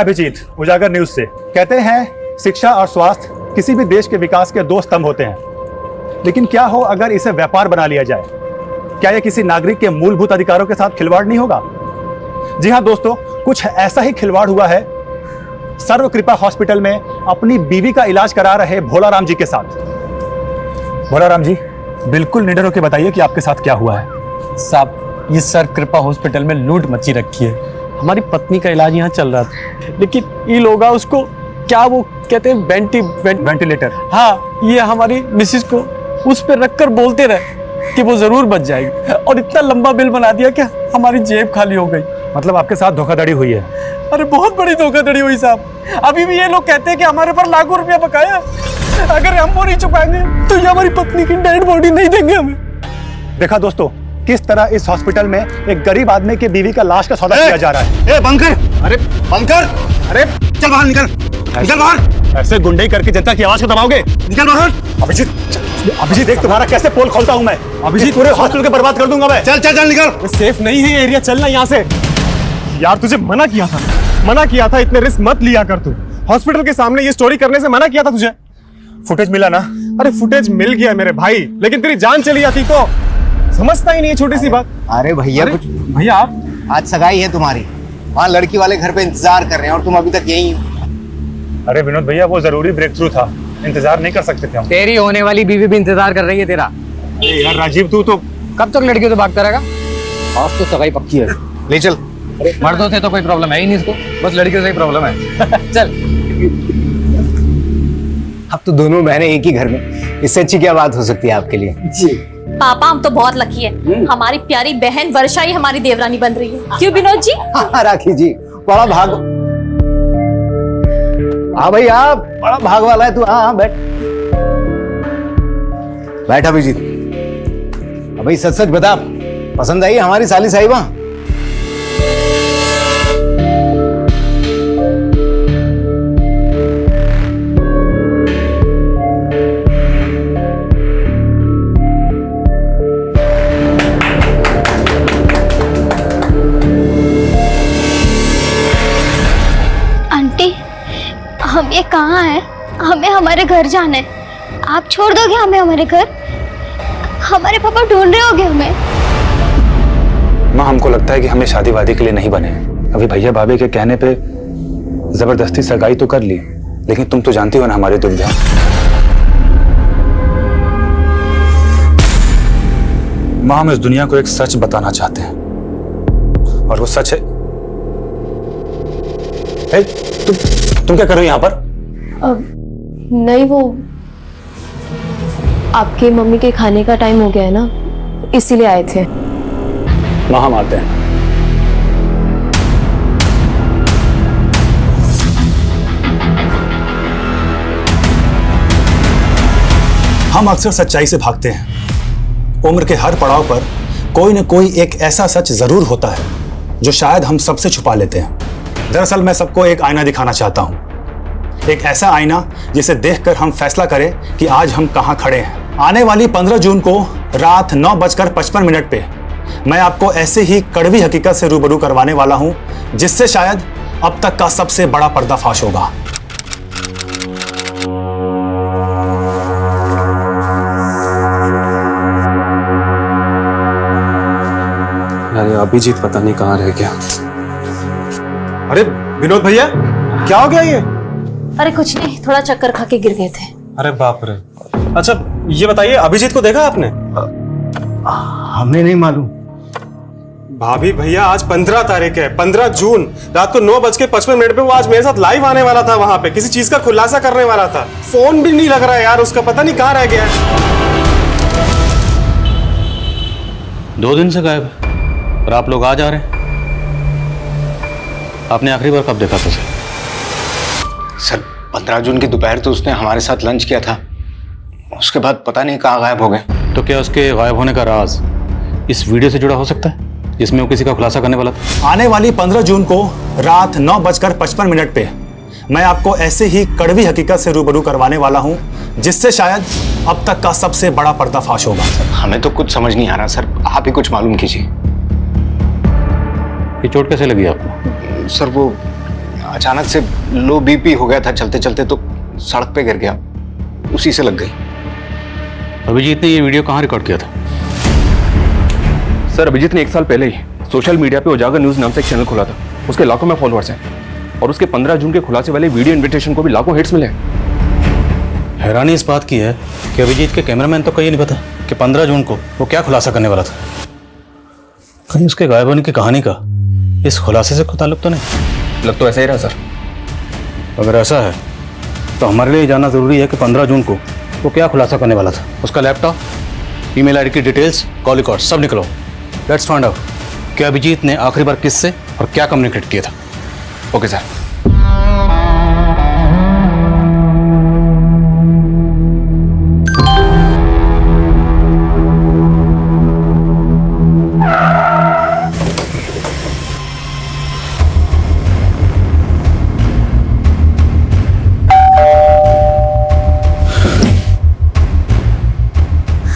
अभिजीत, उजागर न्यूज से। कहते हैं शिक्षा और स्वास्थ्य किसी भी देश के विकास के दो स्तंभ होते हैं, लेकिन क्या हो अगर इसे व्यापार बना लिया जाए? क्या यह किसी नागरिक के मूलभूत अधिकारों के साथ खिलवाड़ नहीं होगा? जी हाँ दोस्तों, कुछ ऐसा ही खिलवाड़ हुआ है सर्व कृपा हॉस्पिटल में अपनी बीवी का इलाज करा रहे भोलाराम जी के साथ। भोलाराम जी, बिल्कुल निडर होकर बताइए कि आपके साथ क्या हुआ है। साहब, ये सर्व कृपा हॉस्पिटल में लूट मची रखी है। हमारी पत्नी का इलाज यहाँ चल रहा था, लेकिन ये लोग उसको क्या वो कहते हैं वेंटिलेटर। हाँ, ये हमारी मिसिस को उस पर रखकर बोलते रहे कि वो जरूर बच जाएगी, और इतना लंबा बिल बना दिया कि हमारी जेब खाली हो गई। मतलब आपके साथ धोखाधड़ी हुई है? अरे बहुत बड़ी धोखाधड़ी हुई साहब। अभी भी ये लोग कहते हैं कि हमारे पर लाखों रुपया बकाया है, अगर हम वो नहीं चुकाएंगे तो ये हमारी पत्नी की डेड बॉडी नहीं देंगे हमें। देखा दोस्तों, किस तरह इस हॉस्पिटल में एक गरीब आदमी की बीवी का लाश का सौदा किया जा रहा है। बंद कर! अरे बंद कर! अरे चल बाहर निकल! निकल बाहर! ऐसे गुंडे करके जनता की आवाज को दबाओगे? निकल बाहर! अभिजीत देख तुम्हारा कैसे पोल खोलता हूं मैं। अभिजीत, पूरे हॉस्पिटल को बर्बाद कर दूंगा मैं। चल चल चल निकल! सेफ नहीं है ये एरिया, चलना यहाँ से। यार तुझे मना किया था, इतने रिस्क मत लिया कर तू। हॉस्पिटल के सामने ये स्टोरी करने से मना किया था तुझे। फुटेज मिला ना? अरे फुटेज मिल गया मेरे भाई, लेकिन तेरी जान चली जाती तो। समझता ही नहीं है छोटी सी बात। अरे भैया, कुछ भैया आप आज सगाई है तुम्हारी, वहाँ लड़की वाले घर पे इंतजार कर रहे हैं और तुम अभी तक यहीं हो। अरे विनोद भैया, वो जरूरी ब्रेक थ्रू था, इंतजार नहीं कर सकते थे हम। तेरी होने वाली बीवी भी इंतजार कर रही है तेरा। अरे यार राजीव, तू तो कब तक लड़कियों से भागता रहेगा? आज तो सगाई पक्की है। ले चल। मर्दों से तो कोई प्रॉब्लम है ही नहीं इसको, बस लड़कियों से ही प्रॉब्लम है। चल। अब तो दोनों बहनें एक ही घर में, इससे अच्छी क्या बात हो सकती है आपके लिए? जी पापा, हम तो बहुत लकी है, हमारी प्यारी बहन वर्षा ही हमारी देवरानी बन रही है। क्यों विनोद जी? हाँ राखी जी, बड़ा भाग। हाँ भाई, आप बड़ा भाग वाला है तू। हाँ बैठ बैठ अभिजीत। अब भाई सच सच बता, पसंद आई हमारी साली साहिबा? आंटी, हम ये कहाँ हैं? हमें हमारे घर जाना है। आप छोड़ दोगे हमें हमारे घर? हमारे पापा ढूंढ रहे होगे हमें। माँ, हमको लगता है कि हमें शादी वादी के लिए नहीं बने हैं। अभी भैया भाभी के कहने पे जबरदस्ती सगाई तो कर ली, लेकिन तुम तो जानती हो ना हमारी दुविधा। माँ, हम इस दुनिया को एक सच बताना चाहते हैं, और वो सच है। ए, तुम क्या कर रहे हो यहाँ पर? नहीं, वो आपकी मम्मी के खाने का टाइम हो गया है ना, इसीलिए आए थे। माँ, हम आते हैं। हम अक्सर सच्चाई से भागते हैं। उम्र के हर पड़ाव पर कोई न कोई एक ऐसा सच जरूर होता है जो शायद हम सबसे छुपा लेते हैं। दरअसल मैं सबको एक आईना दिखाना चाहता हूं, एक ऐसा आईना जिसे देखकर हम फैसला करें कि आज हम कहां खड़े हैं। आने वाली 15 जून को रात 9:55 पे मैं आपको ऐसे ही कड़वी हकीकत से रूबरू करवाने वाला हूं, जिससे शायद अब तक का सबसे बड़ा पर्दाफाश होगा। अरे अभिजीत पता नहीं कहाँ रह गया। अरे विनोद भैया, क्या हो गया ये? अरे कुछ नहीं, थोड़ा चक्कर खा के गिर गए थे। अरे बाप रे। अच्छा ये बताइए, अभिजीत को देखा आपने? हमें नहीं मालूम। भाभी भैया, आज 15 तारीख है, 15 जून रात को 9:55 पे वो आज मेरे साथ लाइव आने वाला था, वहां पे किसी चीज का खुलासा करने वाला था। फोन भी नहीं लग रहा है यार उसका, पता नहीं कहाँ रह गया है। 2 दिन से गायब है और आप लोग आज आ रहे हैं। आपने आखिरी बार कब देखा था सर? 15 जून की दोपहर तो उसने हमारे साथ लंच किया था, उसके बाद पता नहीं कहाँ गायब हो गए। तो क्या उसके गायब होने का राज इस वीडियो से जुड़ा हो सकता है जिसमें वो किसी का खुलासा करने वाला था? आने वाली 15 जून को रात 9:55 पे मैं आपको ऐसे ही कड़वी हकीकत से रूबरू करवाने वाला हूं, जिससे शायद अब तक का सबसे बड़ा पर्दाफाश होगा। हमें तो कुछ समझ नहीं आ रहा सर, आप ही कुछ मालूम कीजिए। ये चोट कैसे लगी आपको? सर वो अचानक से लो बीपी हो गया था चलते चलते, तो सड़क पे गिर गया, उसी से लग गई। अभिजीत ने ये वीडियो कहाँ रिकॉर्ड किया था? सर अभिजीत ने 1 साल पहले ही सोशल मीडिया पे उजागर न्यूज नाम से एक चैनल खोला था। उसके लाखों में फॉलोअर्स हैं और उसके 15 जून के खुलासे वाले वीडियो इनविटेशन को भी लाखों हिट्स मिले। हैरानी इस बात की है कि अभिजीत के कैमरामैन तो कहीं नहीं पता कि 15 जून को वो क्या खुलासा करने वाला था। कहीं उसके गायब होने की कहानी का इस खुलासे से कोई ताल्लुक तो नहीं? लग तो ऐसा ही रहा सर। अगर ऐसा है तो हमारे लिए जानना जरूरी है कि 15 जून को वो क्या खुलासा करने वाला था। उसका लैपटॉप, ईमेल आईडी की डिटेल्स, कॉल रिकॉर्ड सब निकलो। लेट्स फाइंड आउट कि अभिजीत ने आखिरी बार किससे और क्या कम्युनिकेट किया था। Okay sir.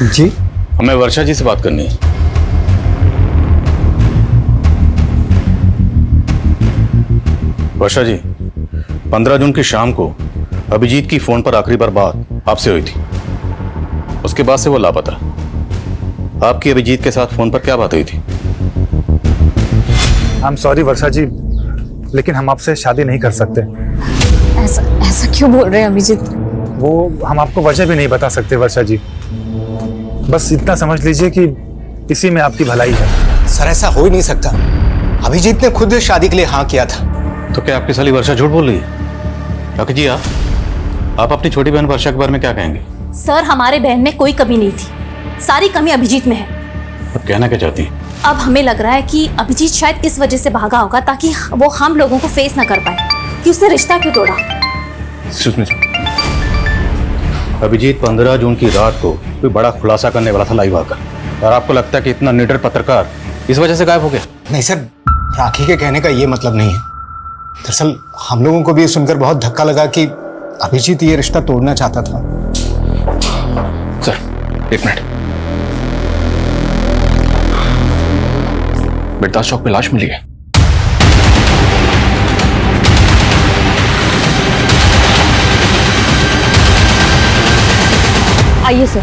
जी, हमें वर्षा जी से बात करनी है। वर्षा जी, 15 जून की शाम को अभिजीत की फोन पर आखिरी बार बात आपसे हुई थी। उसके बाद से वो लापता। आपकी अभिजीत के साथ फोन पर क्या बात हुई थी? आई एम सॉरी वर्षा जी, लेकिन हम आपसे शादी नहीं कर सकते। ऐसा ऐसा क्यों बोल रहे हैं अभिजीत? वो हम आपको वजह भी नहीं बता सकते वर्षा जी। बस इतना समझ लीजिए कि इसी में आपकी भलाई है। सर ऐसा हो ही नहीं सकता, अभिजीत ने खुद शादी के लिए हाँ किया था। तो क्या आपकी साली वर्षा झूठ बोल रही है? काकी जी, आप अपनी छोटी बहन वर्षा के बारे में क्या कहेंगे? सर हमारे बहन में कोई कमी नहीं थी, सारी कमी अभिजीत में है। आप कहना क्या चाहती हैं? अब हमें लग रहा है कि अभिजीत शायद इस वजह से भागा होगा ताकि वो हम लोगों को फेस ना कर पाए कि उसने रिश्ता क्यों तोड़ा। अभिजीत 15 जून की रात को कोई बड़ा खुलासा करने वाला था लाइव आकर, और आपको लगता है कि इतना निडर पत्रकार इस वजह से गायब हो गया? नहीं सर, राखी के कहने का ये मतलब नहीं है। दरअसल हम लोगों को भी सुनकर बहुत धक्का लगा कि अभिजीत ये रिश्ता तोड़ना चाहता था। सर 1 मिनट, बेटास चौक पे लाश मिली है। आइए सर।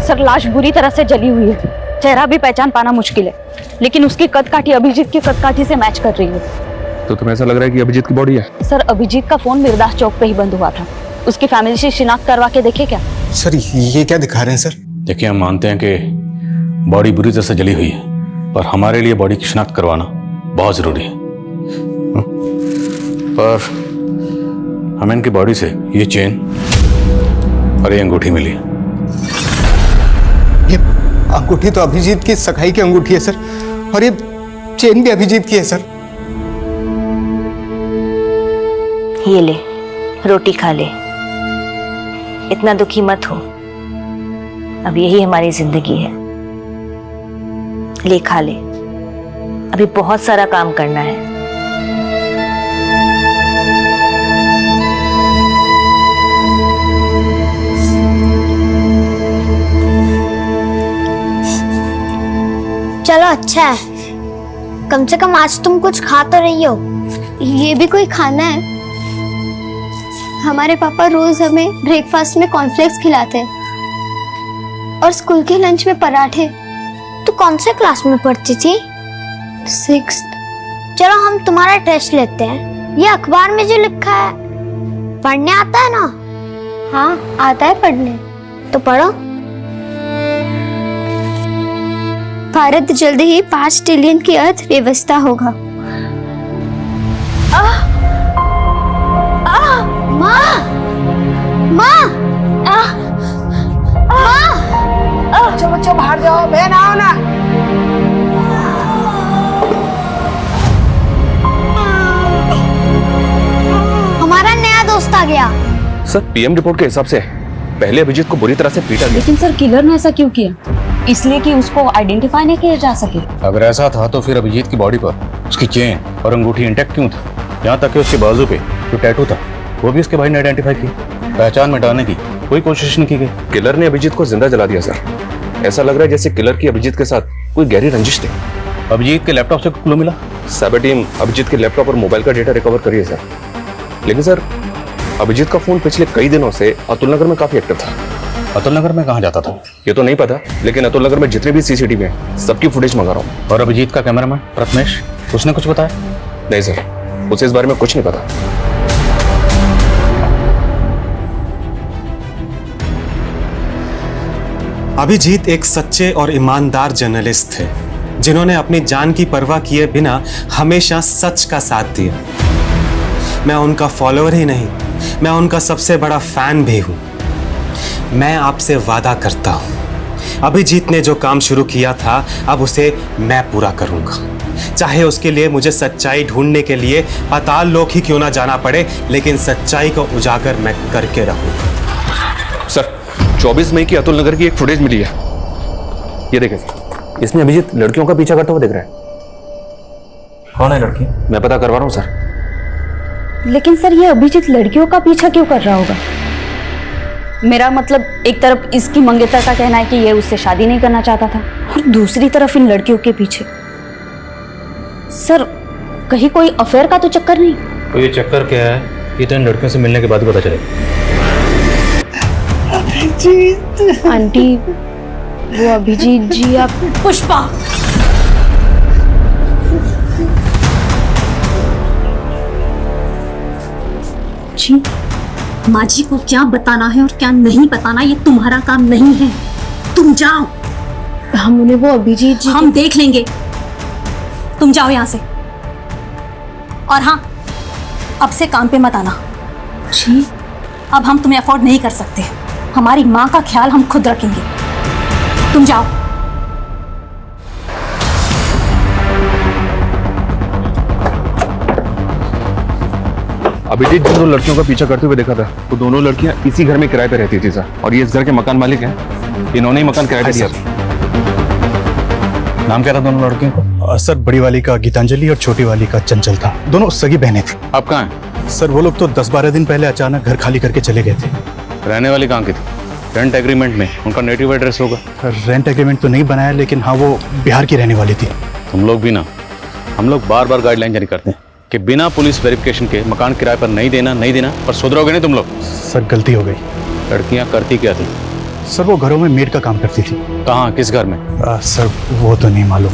सर लाश बुरी तरह से जली हुई है, चेहरा भी पहचान पाना मुश्किल है, लेकिन उसकी कदकाठी अभिजीत की कदकाठी से मैच कर रही है। तो तुम्हें ऐसा लग रहा है कि अभिजीत की बॉडी है? सर अभिजीत का फोन मिर्दास चौक पे ही बंद हुआ था, उसकी फैमिली से शिनाख्त करवा के देखे क्या? सर ये क्या दिखा रहे हैं सर? देखिए, हम मानते हैं कि बॉडी बुरी तरह से जली हुई है, पर हमारे लिए बॉडी की शिनाख्त करवाना बहुत जरूरी है। पर हमें इनकी बॉडी से ये चेन और ये अंगूठी मिली है। ये अंगूठी तो अभिजीत की सगाई की अंगूठी है सर, और ये चेन भी अभिजीत की है सर। ये ले, रोटी खा ले, इतना दुखी मत हो, अब यही हमारी जिंदगी है। ले खा ले, अभी बहुत सारा काम करना है। चलो अच्छा है, कम से कम आज तुम कुछ खा तो रही हो। ये भी कोई खाना है? हमारे पापा रोज हमें ब्रेकफास्ट में कॉर्नफ्लेक्स खिलाते हैं और स्कूल के लंच में पराठे। तू कौन से क्लास में पढ़ती थी? 6th। चलो हम तुम्हारा टेस्ट लेते हैं। ये अखबार में जो लिखा है पढ़ने आता है ना? हाँ आता है पढ़ने। तो पढ़ो। भारत जल्द ही 5 ट्रिलियन की अर्थव्यवस्था होगा। माँ, माँ, बच्चों बच्चों बाहर जाओ, बहन आओ ना। हमारा नया दोस्त आ गया। सर पीएम रिपोर्ट के हिसाब से पहले अभिजीत को बुरी तरह से पीटा गया। लेकिन सर किलर ने ऐसा क्यों किया? इसलिए कि उसको आइडेंटिफाई नहीं किया जा सके। अगर ऐसा था तो फिर अभिजीत की बॉडी पर उसकी चेन और अंगूठी इंटैक्ट क्यों था? यहाँ तक कि उसके बाजू पे जो टैटू था वो भी उसके भाई ने आइडेंटिफाई किया। पहचान मिटाने की कोई कोशिश नहीं की गई। किलर ने अभिजीत को जिंदा जला दिया सर। ऐसा लग रहा है जैसे किलर की अभिजीत के साथ कोई गहरी रंजिश थी। अभिजीत के लैपटॉप से क्लू मिला? साइबर टीम अभिजीत के लैपटॉप और मोबाइल का डेटा रिकवर करी है सर। लेकिन सर अभिजीत का फोन पिछले कई दिनों से अतुल नगर में काफी एक्टिव था। अतुल नगर में कहाँ जाता था? ये तो नहीं पता, लेकिन अतुल नगर में जितने भी सीसीटीवी हैं सबकी फुटेज मंगा रहा हूँ। और अभिजीत का कैमरामैन प्रथमेश, उसने कुछ बताया? नहीं सर, उसे इस बारे में कुछ नहीं पता। अभिजीत एक सच्चे और ईमानदार जर्नलिस्ट थे जिन्होंने अपनी जान की परवाह किए बिना हमेशा सच का साथ दिया। मैं उनका फॉलोअर ही नहीं, मैं उनका सबसे बड़ा फैन भी हूं। मैं आपसे वादा करता हूं, अभिजीत ने जो काम शुरू किया था अब उसे मैं पूरा करूंगा, चाहे उसके लिए मुझे सच्चाई ढूंढने के लिए पाताल लोक ही क्यों ना जाना पड़े, लेकिन सच्चाई को उजागर मैं करके रहूंगा। सर 24 मई की अतुल नगर की एक फुटेज मिली है, ये देखें सर। इसमें अभिजीत लड़कियों का पीछा करता हुआ दिख रहा है। कौन है लड़की? मैं पता करवा रहा हूँ सर। लेकिन सर ये अभिजीत लड़कियों का पीछा क्यों कर रहा होगा? मेरा मतलब एक तरफ इसकी मंगेतर का कहना है कि ये उससे शादी नहीं करना चाहता था और दूसरी तरफ इन लड़कियों के पीछे। सर कहीं कोई अफेयर का तो चक्कर नहीं? तो ये चक्कर क्या है ये तो इन लड़कियों से मिलने के बाद ही पता चलेगा। आंटी वो अभिजीत जी आप। पुष्पा, जी माँ जी को क्या बताना है और क्या नहीं बताना ये तुम्हारा काम नहीं है। तुम जाओ। हम उन्हें वो अभिजीत जी हम देख लेंगे, तुम जाओ यहाँ से। और हाँ, अब से काम पे मत आना। जी अब हम तुम्हें अफोर्ड नहीं कर सकते, हमारी माँ का ख्याल हम खुद रखेंगे। तुम जाओ। अभिजीत जिन दो लड़कियों का पीछा करते हुए देखा था वो दोनों लड़कियां इसी घर में किराए पे रहती थी सर, और ये इस घर के मकान मालिक हैं। इन्होंने ही मकान किराए पे दिया। नाम क्या था दोनों लड़कियों का? सर बड़ी वाली का गीतांजलि और छोटी वाली का चंचल था। दोनों सगी बहनें थी। आप कहाँ हैं? सर वो लोग तो 10-12 दिन पहले अचानक घर खाली करके चले गए थे। रहने वाली कहाँ की थी? रेंट एग्रीमेंट में उनका नेटिव एड्रेस होगा। रेंट एग्रीमेंट तो नहीं बनाया, लेकिन हाँ वो बिहार की रहने वाली थी। तुम लोग भी ना, हम लोग बार बार गाइडलाइन जारी करते हैं कि बिना पुलिस वेरिफिकेशन के मकान किराए पर नहीं देना, पर सुधरोगे नहीं तुम लोग। सर गलती हो गई। लड़कियां करती क्या थी? सर वो घरों में मेड का काम करती थी। कहाँ, किस घर में? सर वो तो नहीं मालूम।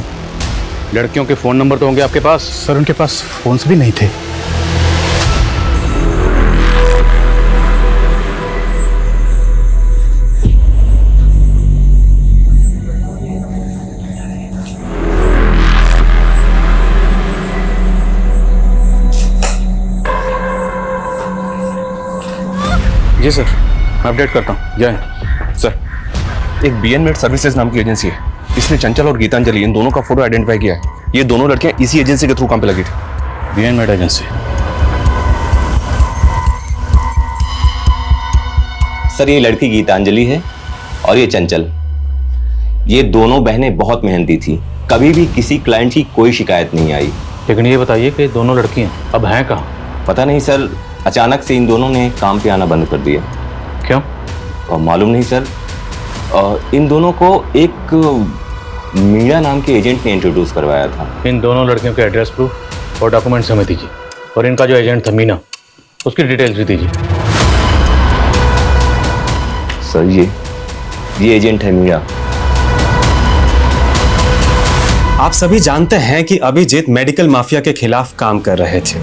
लड़कियों के फोन नंबर तो होंगे आपके पास? सर उनके पास फोन्स भी नहीं थे। जी सर, मैं अपडेट करता हूँ। जय सर, एक बीएन मेड सर्विसेज नाम की एजेंसी है, इसने चंचल और गीतांजलि इन दोनों का फोटो आइडेंटिफाई किया है। ये दोनों लड़कियां इसी एजेंसी के थ्रू काम पे लगी थी। BN made agency? सर ये लड़की गीतांजलि है और ये चंचल। ये दोनों बहनें बहुत मेहनती थी, कभी भी किसी क्लाइंट की कोई शिकायत नहीं आई। लेकिन ये बताइए कि दोनों लड़कियां अब हैं कहाँ? पता नहीं सर, अचानक से इन दोनों ने काम पे आना बंद कर दिया। क्यों? मालूम नहीं सर। इन दोनों को एक मीरा नाम के एजेंट ने इंट्रोड्यूस करवाया था। इन दोनों लड़कियों के एड्रेस प्रूफ और डॉक्यूमेंट्स हमें दीजिए, और इनका जो एजेंट था मीना, उसकी डिटेल्स भी दीजिए। सर ये एजेंट है मीरा। आप सभी जानते हैं कि अभिजीत मेडिकल माफिया के खिलाफ काम कर रहे थे।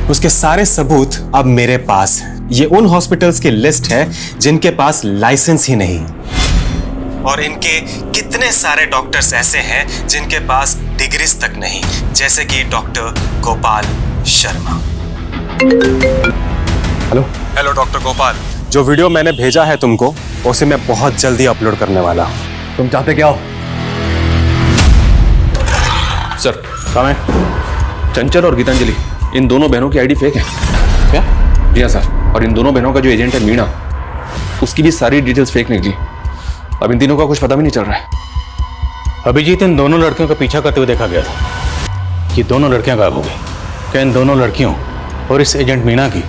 उसके सारे सबूत अब मेरे पास हैं। ये उन हॉस्पिटल्स की लिस्ट है जिनके पास लाइसेंस ही नहीं, और इनके कितने सारे डॉक्टर्स ऐसे हैं जिनके पास डिग्रीज तक नहीं, जैसे कि doctor Gopal Sharma. Hello doctor Gopal, जो वीडियो मैंने भेजा है तुमको, उसे मैं बहुत जल्दी अपलोड करने वाला हूं। तुम चाहते क्या हो? सर कहाँ है? चंचल और गीतांजलि इन दोनों बहनों की आईडी फेक है। क्या? जी हाँ सर, और इन दोनों बहनों का जो एजेंट है मीना, उसकी भी सारी डिटेल्स फेक निकली। अब इन तीनों का कुछ पता भी नहीं चल रहा है। अभिजीत इन दोनों लड़कियों का पीछा करते हुए देखा गया था। ये दोनों लड़कियां गायब हो गई। क्या इन दोनों लड़कियों और इस एजेंट मीना की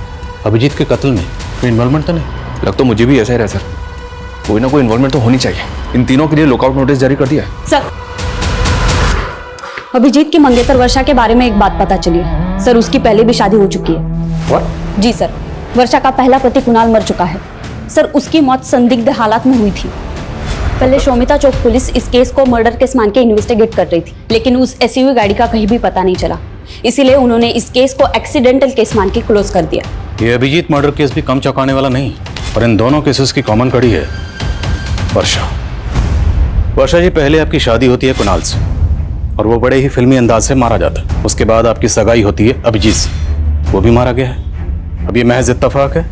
अभिजीत के कत्ल में कोई इन्वॉल्वमेंट तो नहीं? लग तो मुझे भी ऐसा ही रहा सर, कोई ना कोई इन्वॉल्वमेंट तो होनी चाहिए। इन तीनों के लिए लुकआउट नोटिस जारी कर दिया है। सर अभिजीत की मंगेतर वर्षा के बारे में एक बात पता चली है सर, उसकी पहले भी शादी हो चुकी है। What? जी सर, वर्षा का पहला पति कुणाल मर चुका है सर। उसकी मौत संदिग्ध हालात में हुई थी। पहले शोमिता चौक पुलिस इस केस को मर्डर केस मान के इन्वेस्टिगेट कर रही थी, लेकिन उस एसयूवी गाड़ी का कहीं भी पता नहीं चला, इसीलिए उन्होंने इस केस को एक्सीडेंटल केस मान के क्लोज कर दिया। ये अभिजीत मर्डर केस भी कम चौंकाने वाला नहीं, और इन दोनों केसेस की कॉमन कड़ी है वर्षा। वर्षा जी, पहले आपकी शादी होती है कुणाल से और वो बड़े ही फिल्मी अंदाज से मारा जाता है। उसके बाद आपकी सगाई होती है अभिजीत से, वो भी मारा गया है। अब ये महज इत्तेफाक है,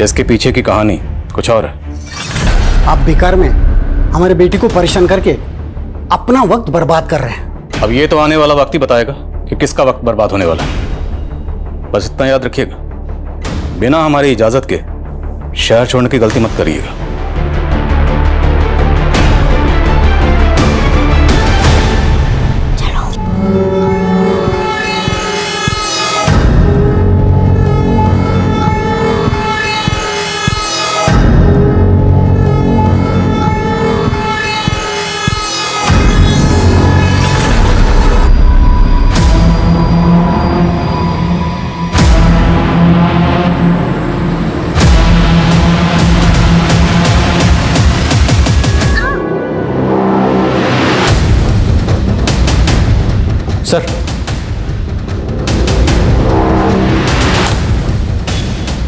इसके पीछे की कहानी कुछ और है। आप बेकार में हमारे बेटी को परेशान करके अपना वक्त बर्बाद कर रहे हैं। अब ये तो आने वाला वक्त ही बताएगा कि किसका वक्त बर्बाद होने वाला है। बस इतना याद रखिएगा, बिना हमारी इजाजत के शहर छोड़ने की गलती मत करिएगा। सर,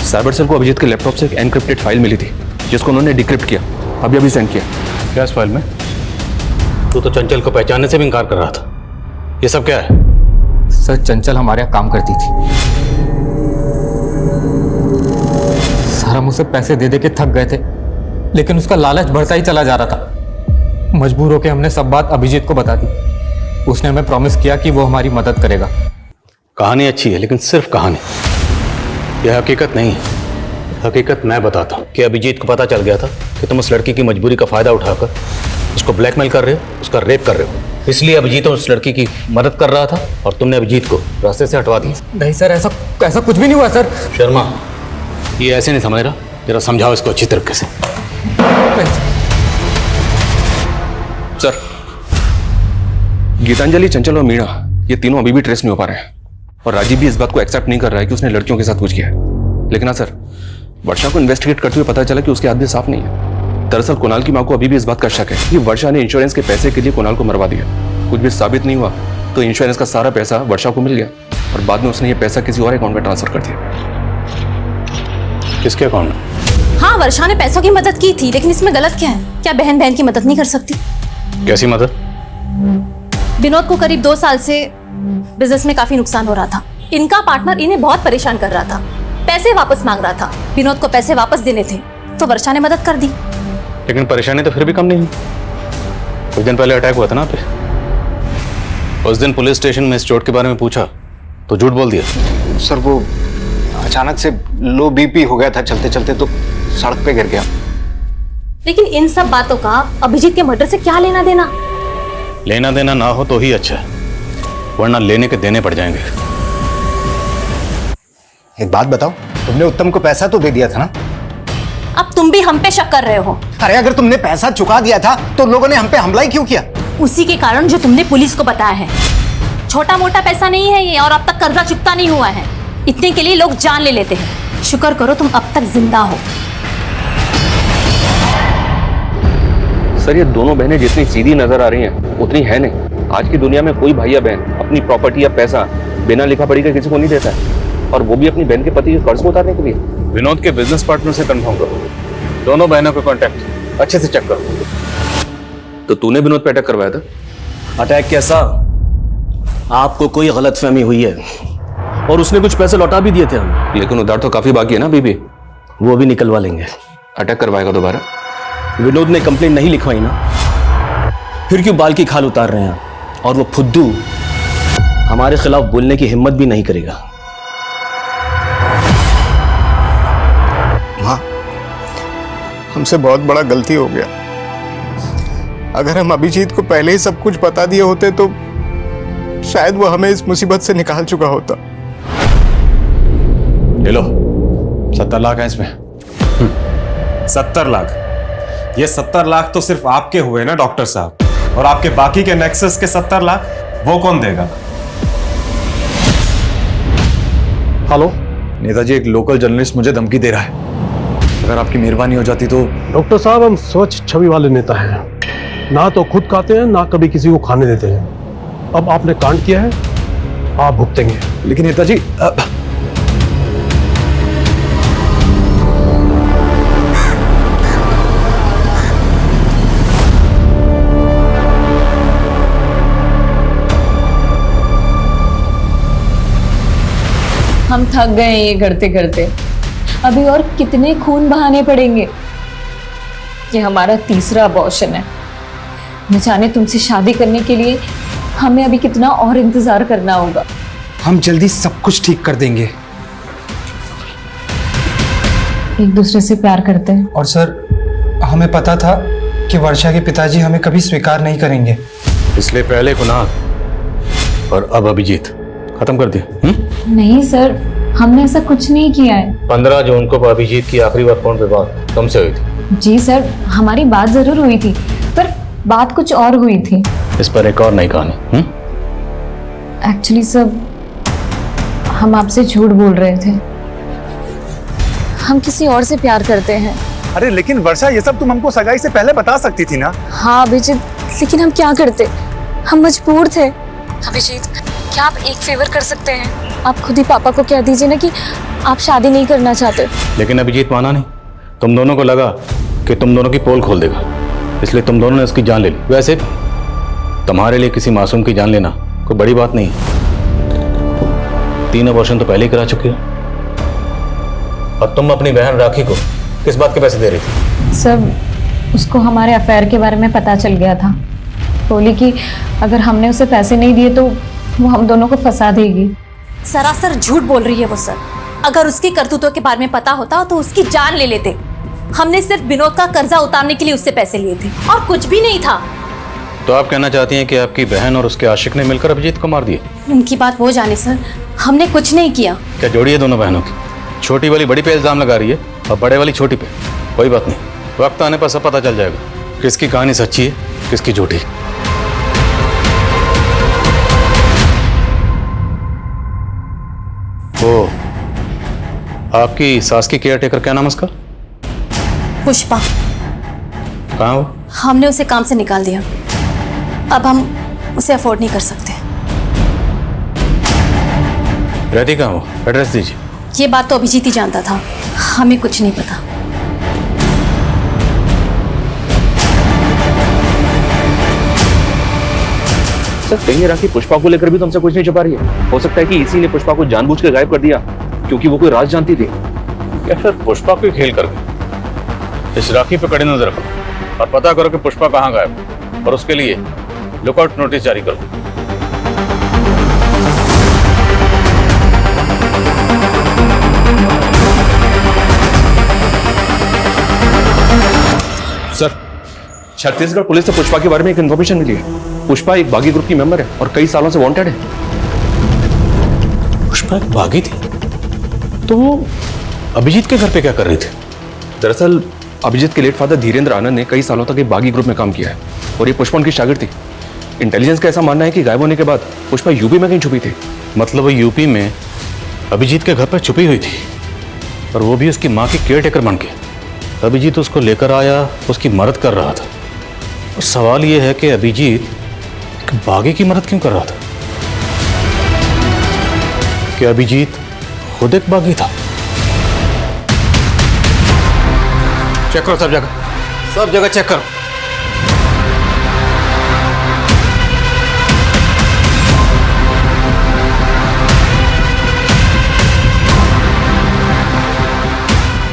साइबर सेल को अभिजीत के लैपटॉप से एक एनक्रिप्टेड फाइल मिली थी जिसको उन्होंने डिक्रिप्ट किया, अभी सेंड किया। क्या इस फाइल में? तू तो चंचल को पहचानने से भी इनकार कर रहा था, ये सब क्या है? सर, चंचल हमारे यहाँ काम करती थी सर। हम उसे पैसे दे दे के थक गए थे, लेकिन उसका लालच बढ़ता ही चला जा रहा था। मजबूर होकर हमने सब बात अभिजीत को बता दी। उसने हमें प्रॉमिस किया कि वो हमारी मदद करेगा। कहानी अच्छी है, लेकिन सिर्फ कहानी, यह हकीकत नहीं है। हकीकत मैं बताता हूँ कि अभिजीत को पता चल गया था कि तुम उस लड़की की मजबूरी का फायदा उठाकर उसको ब्लैकमेल कर रहे हो, उसका रेप कर रहे हो। इसलिए अभिजीत उस लड़की की मदद कर रहा था और तुमने अभिजीत को रास्ते से हटवा दिया। नहीं सर, ऐसा कुछ भी नहीं हुआ सर। शर्मा, ये ऐसे नहीं समझ रहा, जरा समझाओ इसको अच्छी तरीके से। सर, गीतांजलि, चंचल और मीणा ये तीनों अभी भी ट्रेस नहीं हो पा रहे हैं, और राजीव भी इस बात को एक्सेप्ट नहीं कर रहा है कि उसने लड़कियों के साथ कुछ किया है। लेकिन हाँ सर, वर्षा को इन्वेस्टिगेट करते हुए पता चला कि उसके हाथ भी साफ नहीं है। दरअसल कुणाल की मां को अभी भी इस बात का शक है कि वर्षा ने इंश्योरेंस के पैसे के लिए कुणाल को मरवा दिया। कुछ भी साबित नहीं हुआ तो इंश्योरेंस का सारा पैसा वर्षा को मिल गया, और बाद में उसने ये पैसा किसी और अकाउंट में ट्रांसफर कर दिया। किसके अकाउंट में? हाँ, वर्षा ने पैसों की मदद की थी, लेकिन इसमें गलत क्या है? क्या बहन बहन की मदद नहीं कर सकती? कैसी मदद? विनोद को करीब 2 साल से बिजनेस में काफी नुकसान हो रहा था। इनका पार्टनर इन्हें बहुत परेशान कर रहा था, पैसे वापस मांग रहा था। विनोद को पैसे वापस देने थे तो वर्षा ने मदद कर दी। लेकिन परेशानी तो फिर भी कम नहीं हुई। कुछ दिन पहले अटैक हुआ था ना पे। उस दिन पुलिस स्टेशन में इस चोट के बारे में पूछा तो झूठ बोल दिया। सर, वो अचानक से लो बीपी हो गया था, चलते चलते तो सड़क पे गिर गया। लेकिन इन सब बातों का अभिजीत के मर्डर से क्या लेना देना? लेना देना ना हो तो ही अच्छा है, वरना लेने के देने पड़ जाएंगे। एक बात बताओ, तुमने उत्तम को पैसा तो दे दिया था ना? अब तुम भी हम पे शक कर रहे हो। अरे अगर तुमने पैसा चुका दिया था तो लोगों ने हम पे हमला ही क्यों किया? उसी के कारण जो तुमने पुलिस को बताया है। छोटा मोटा पैसा नहीं है ये, और अब तक कर्जा चुकता नहीं हुआ है। इतने के लिए लोग जान ले लेते हैं। शुक्र करो तुम अब तक जिंदा हो। सर, ये दोनों बहनें जितनी सीधी नजर आ रही हैं उतनी है नहीं। आज की दुनिया में कोई भाई या बहन अपनी प्रॉपर्टी या पैसा बिना लिखा पढ़ी के किसी को नहीं देता है, और वो भी अपनी बहन के पति के कर्ज को उतारने के लिए। विनोद के बिजनेस पार्टनर से कंफर्म करो, दोनों बहनों का कांटेक्ट अच्छे से चेक करो। तो तूने विनोद पे अटैक करवाया था? अटैक कैसा? आपको कोई गलतफहमी हुई है, और उसने कुछ पैसे लौटा भी दिए थे हमें। लेकिन उधार तो काफी बाकी है ना बीबी। वो भी निकलवा लेंगे। अटैक करवाएगा दोबारा? विनोद ने कंप्लेंट नहीं लिखवाई ना, फिर क्यों बाल की खाल उतार रहे हैं? और वो फुद्दू हमारे खिलाफ बोलने की हिम्मत भी नहीं करेगा। हाँ, हमसे बहुत बड़ा गलती हो गया। अगर हम अभिजीत को पहले ही सब कुछ बता दिए होते तो शायद वो हमें इस मुसीबत से निकाल चुका होता। ले लो, 70 लाख है इसमें। 70 लाख? ये 70 लाख तो सिर्फ आपके हुए ना डॉक्टर साहब, और आपके बाकी के नेक्सस के 70 लाख वो कौन देगा? हेलो नेताजी, एक लोकल जर्नलिस्ट मुझे धमकी दे रहा है। अगर आपकी मेहरबानी हो जाती तो। डॉक्टर साहब, हम स्वच्छ छवि वाले नेता हैं, ना तो खुद खाते हैं ना कभी किसी को खाने देते हैं। अब आपने कांड किया है, आप भुगतेंगे। लेकिन नेताजी हम थक गए हैं ये करते करते। अभी और कितने खून बहाने पड़ेंगे? ये हमारा तीसरा अबॉर्शन है। न जाने तुमसे शादी करने के लिए हमें अभी कितना और इंतजार करना होगा। हम जल्दी सब कुछ ठीक कर देंगे। एक दूसरे से प्यार करते हैं। और सर, हमें पता था कि वर्षा के पिताजी हमें कभी स्वीकार नहीं करेंगे, इसलिए पहले कुणाल और अब अभिजीत खत्म कर दिया। नहीं सर, हमने ऐसा कुछ नहीं किया है। 15 जून को अभिजीत की आखिरी बार फोन पे बात तुमसे हुई थी। जी सर, हमारी बात जरूर हुई थी, पर बात कुछ और हुई थी। इस पर एक और नई कहानी। एक्चुअली सर, हम आपसे झूठ बोल रहे थे। हम किसी और से प्यार करते हैं। अरे लेकिन वर्षा, ये सब तुम हमको सगाई से पहले बता सकती थी ना। हाँ अभिजीत, लेकिन हम क्या करते, हम मजबूर थे। अभिजीत, क्या आप एक फेवर कर सकते हैं? आप खुद ही पापा को कह दीजिए ना कि आप शादी नहीं करना चाहते। लेकिन अभिजीत माना नहीं। तुम दोनों को लगा कि तुम दोनों की पोल खोल देगा, इसलिए तुम दोनों ने उसकी जान ले ली। वैसे तुम्हारे लिए किसी मासूम की जान लेना कोई बड़ी बात नहीं है। 3 अबॉर्शन तो पहले ही करा चुके हो। और तुम अपनी बहन राखी को किस बात के पैसे दे रही थी? सब उसको हमारे अफेयर के बारे में पता चल गया था। बोली कि अगर हमने उसे पैसे नहीं दिए तो वो हम दोनों को फंसा देगी। सरासर झूठ बोल रही है वो सर। अगर उसकी करतूतों के बारे में पता होता तो उसकी जान ले लेते। हमने सिर्फ विनोद का कर्जा उतारने के लिए उससे पैसे लिए थे और कुछ भी नहीं था। तो आप कहना चाहती हैं कि आपकी बहन और उसके आशिक ने मिलकर अभिजीत को मार दिया? उनकी बात वो जाने सर, हमने कुछ नहीं किया। क्या जोड़ी है दोनों बहनों की? छोटी वाली बड़ी पे इल्जाम लगा रही है और बड़े वाली छोटी पे। कोई बात नहीं, वक्त आने पर सब पता चल जाएगा किसकी कहानी सच्ची है किसकी झूठी। ओ, आपकी सास की केयर टेकर क्या नाम है उसका? पुष्पा। कहाँ वो? हमने उसे काम से निकाल दिया। अब हम उसे अफोर्ड नहीं कर सकते। रहती कहाँ वो? एड्रेस दीजिए। ये बात तो अभिजीत ही जानता था, हमें कुछ नहीं पता। सर, कहीं राखी पुष्पा को लेकर भी तुमसे कुछ नहीं छुपा रही है? हो सकता है कि इसीलिए पुष्पा को जानबूझ कर गायब कर दिया क्योंकि वो कोई राज जानती थी। या फिर पुष्पा को खेल कर गए? इस राखी पे कड़ी नजर रखो और पता करो कि पुष्पा कहाँ गायब है, और उसके लिए लुकआउट नोटिस जारी करो। सर, छत्तीसगढ़ पुलिस से पुष्पा के बारे में एक इन्फॉर्मेशन मिली है। पुष्पा एक बागी ग्रुप की मेंबर है और कई सालों से वांटेड है। पुष्पा एक बागी थी? तो वो अभिजीत के घर पे क्या कर रही थी? दरअसल अभिजीत के लेट फादर धीरेन्द्र आनंद ने कई सालों तक एक बागी ग्रुप में काम किया है और ये पुष्पा उनकी शागिर्द थी। इंटेलिजेंस का ऐसा मानना है कि गायब होने के बाद पुष्पा यूपी में कहीं छुपी थी। मतलब वो यूपी में अभिजीत के घर पर छुपी हुई थी, और वो भी उसकी माँ की केयर टेकर बन के। अभिजीत उसको लेकर आया, उसकी मदद कर रहा था। और सवाल ये है कि अभिजीत एक बागी की मदद क्यों कर रहा था? क्या अभिजीत खुद एक बागी था? चेक करो सब जगह चेक करो।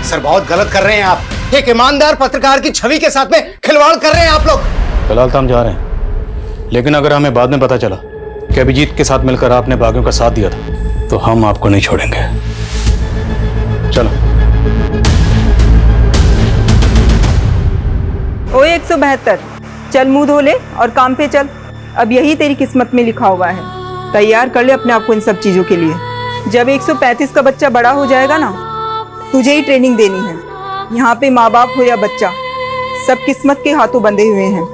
सर, बहुत गलत कर रहे हैं आप। एक ईमानदार पत्रकार की छवि के साथ में खिलवाड़ कर रहे हैं आप लोग। फिलहाल तो हम जा रहे हैं, लेकिन अगर हमें बाद में पता चला कि अभिजीत के साथ मिलकर आपने बागियों का साथ दिया था तो हम आपको नहीं छोड़ेंगे। चलो। ओ 172, चल मुंह धो ले और काम पे चल। अब यही तेरी किस्मत में लिखा हुआ है। तैयार कर ले अपने आप को इन सब चीजों के लिए। जब 135 का बच्चा बड़ा हो जाएगा ना, तुझे ही ट्रेनिंग देनी है। यहाँ पे माँ बाप हो या बच्चा, सब किस्मत के हाथों बंधे हुए हैं।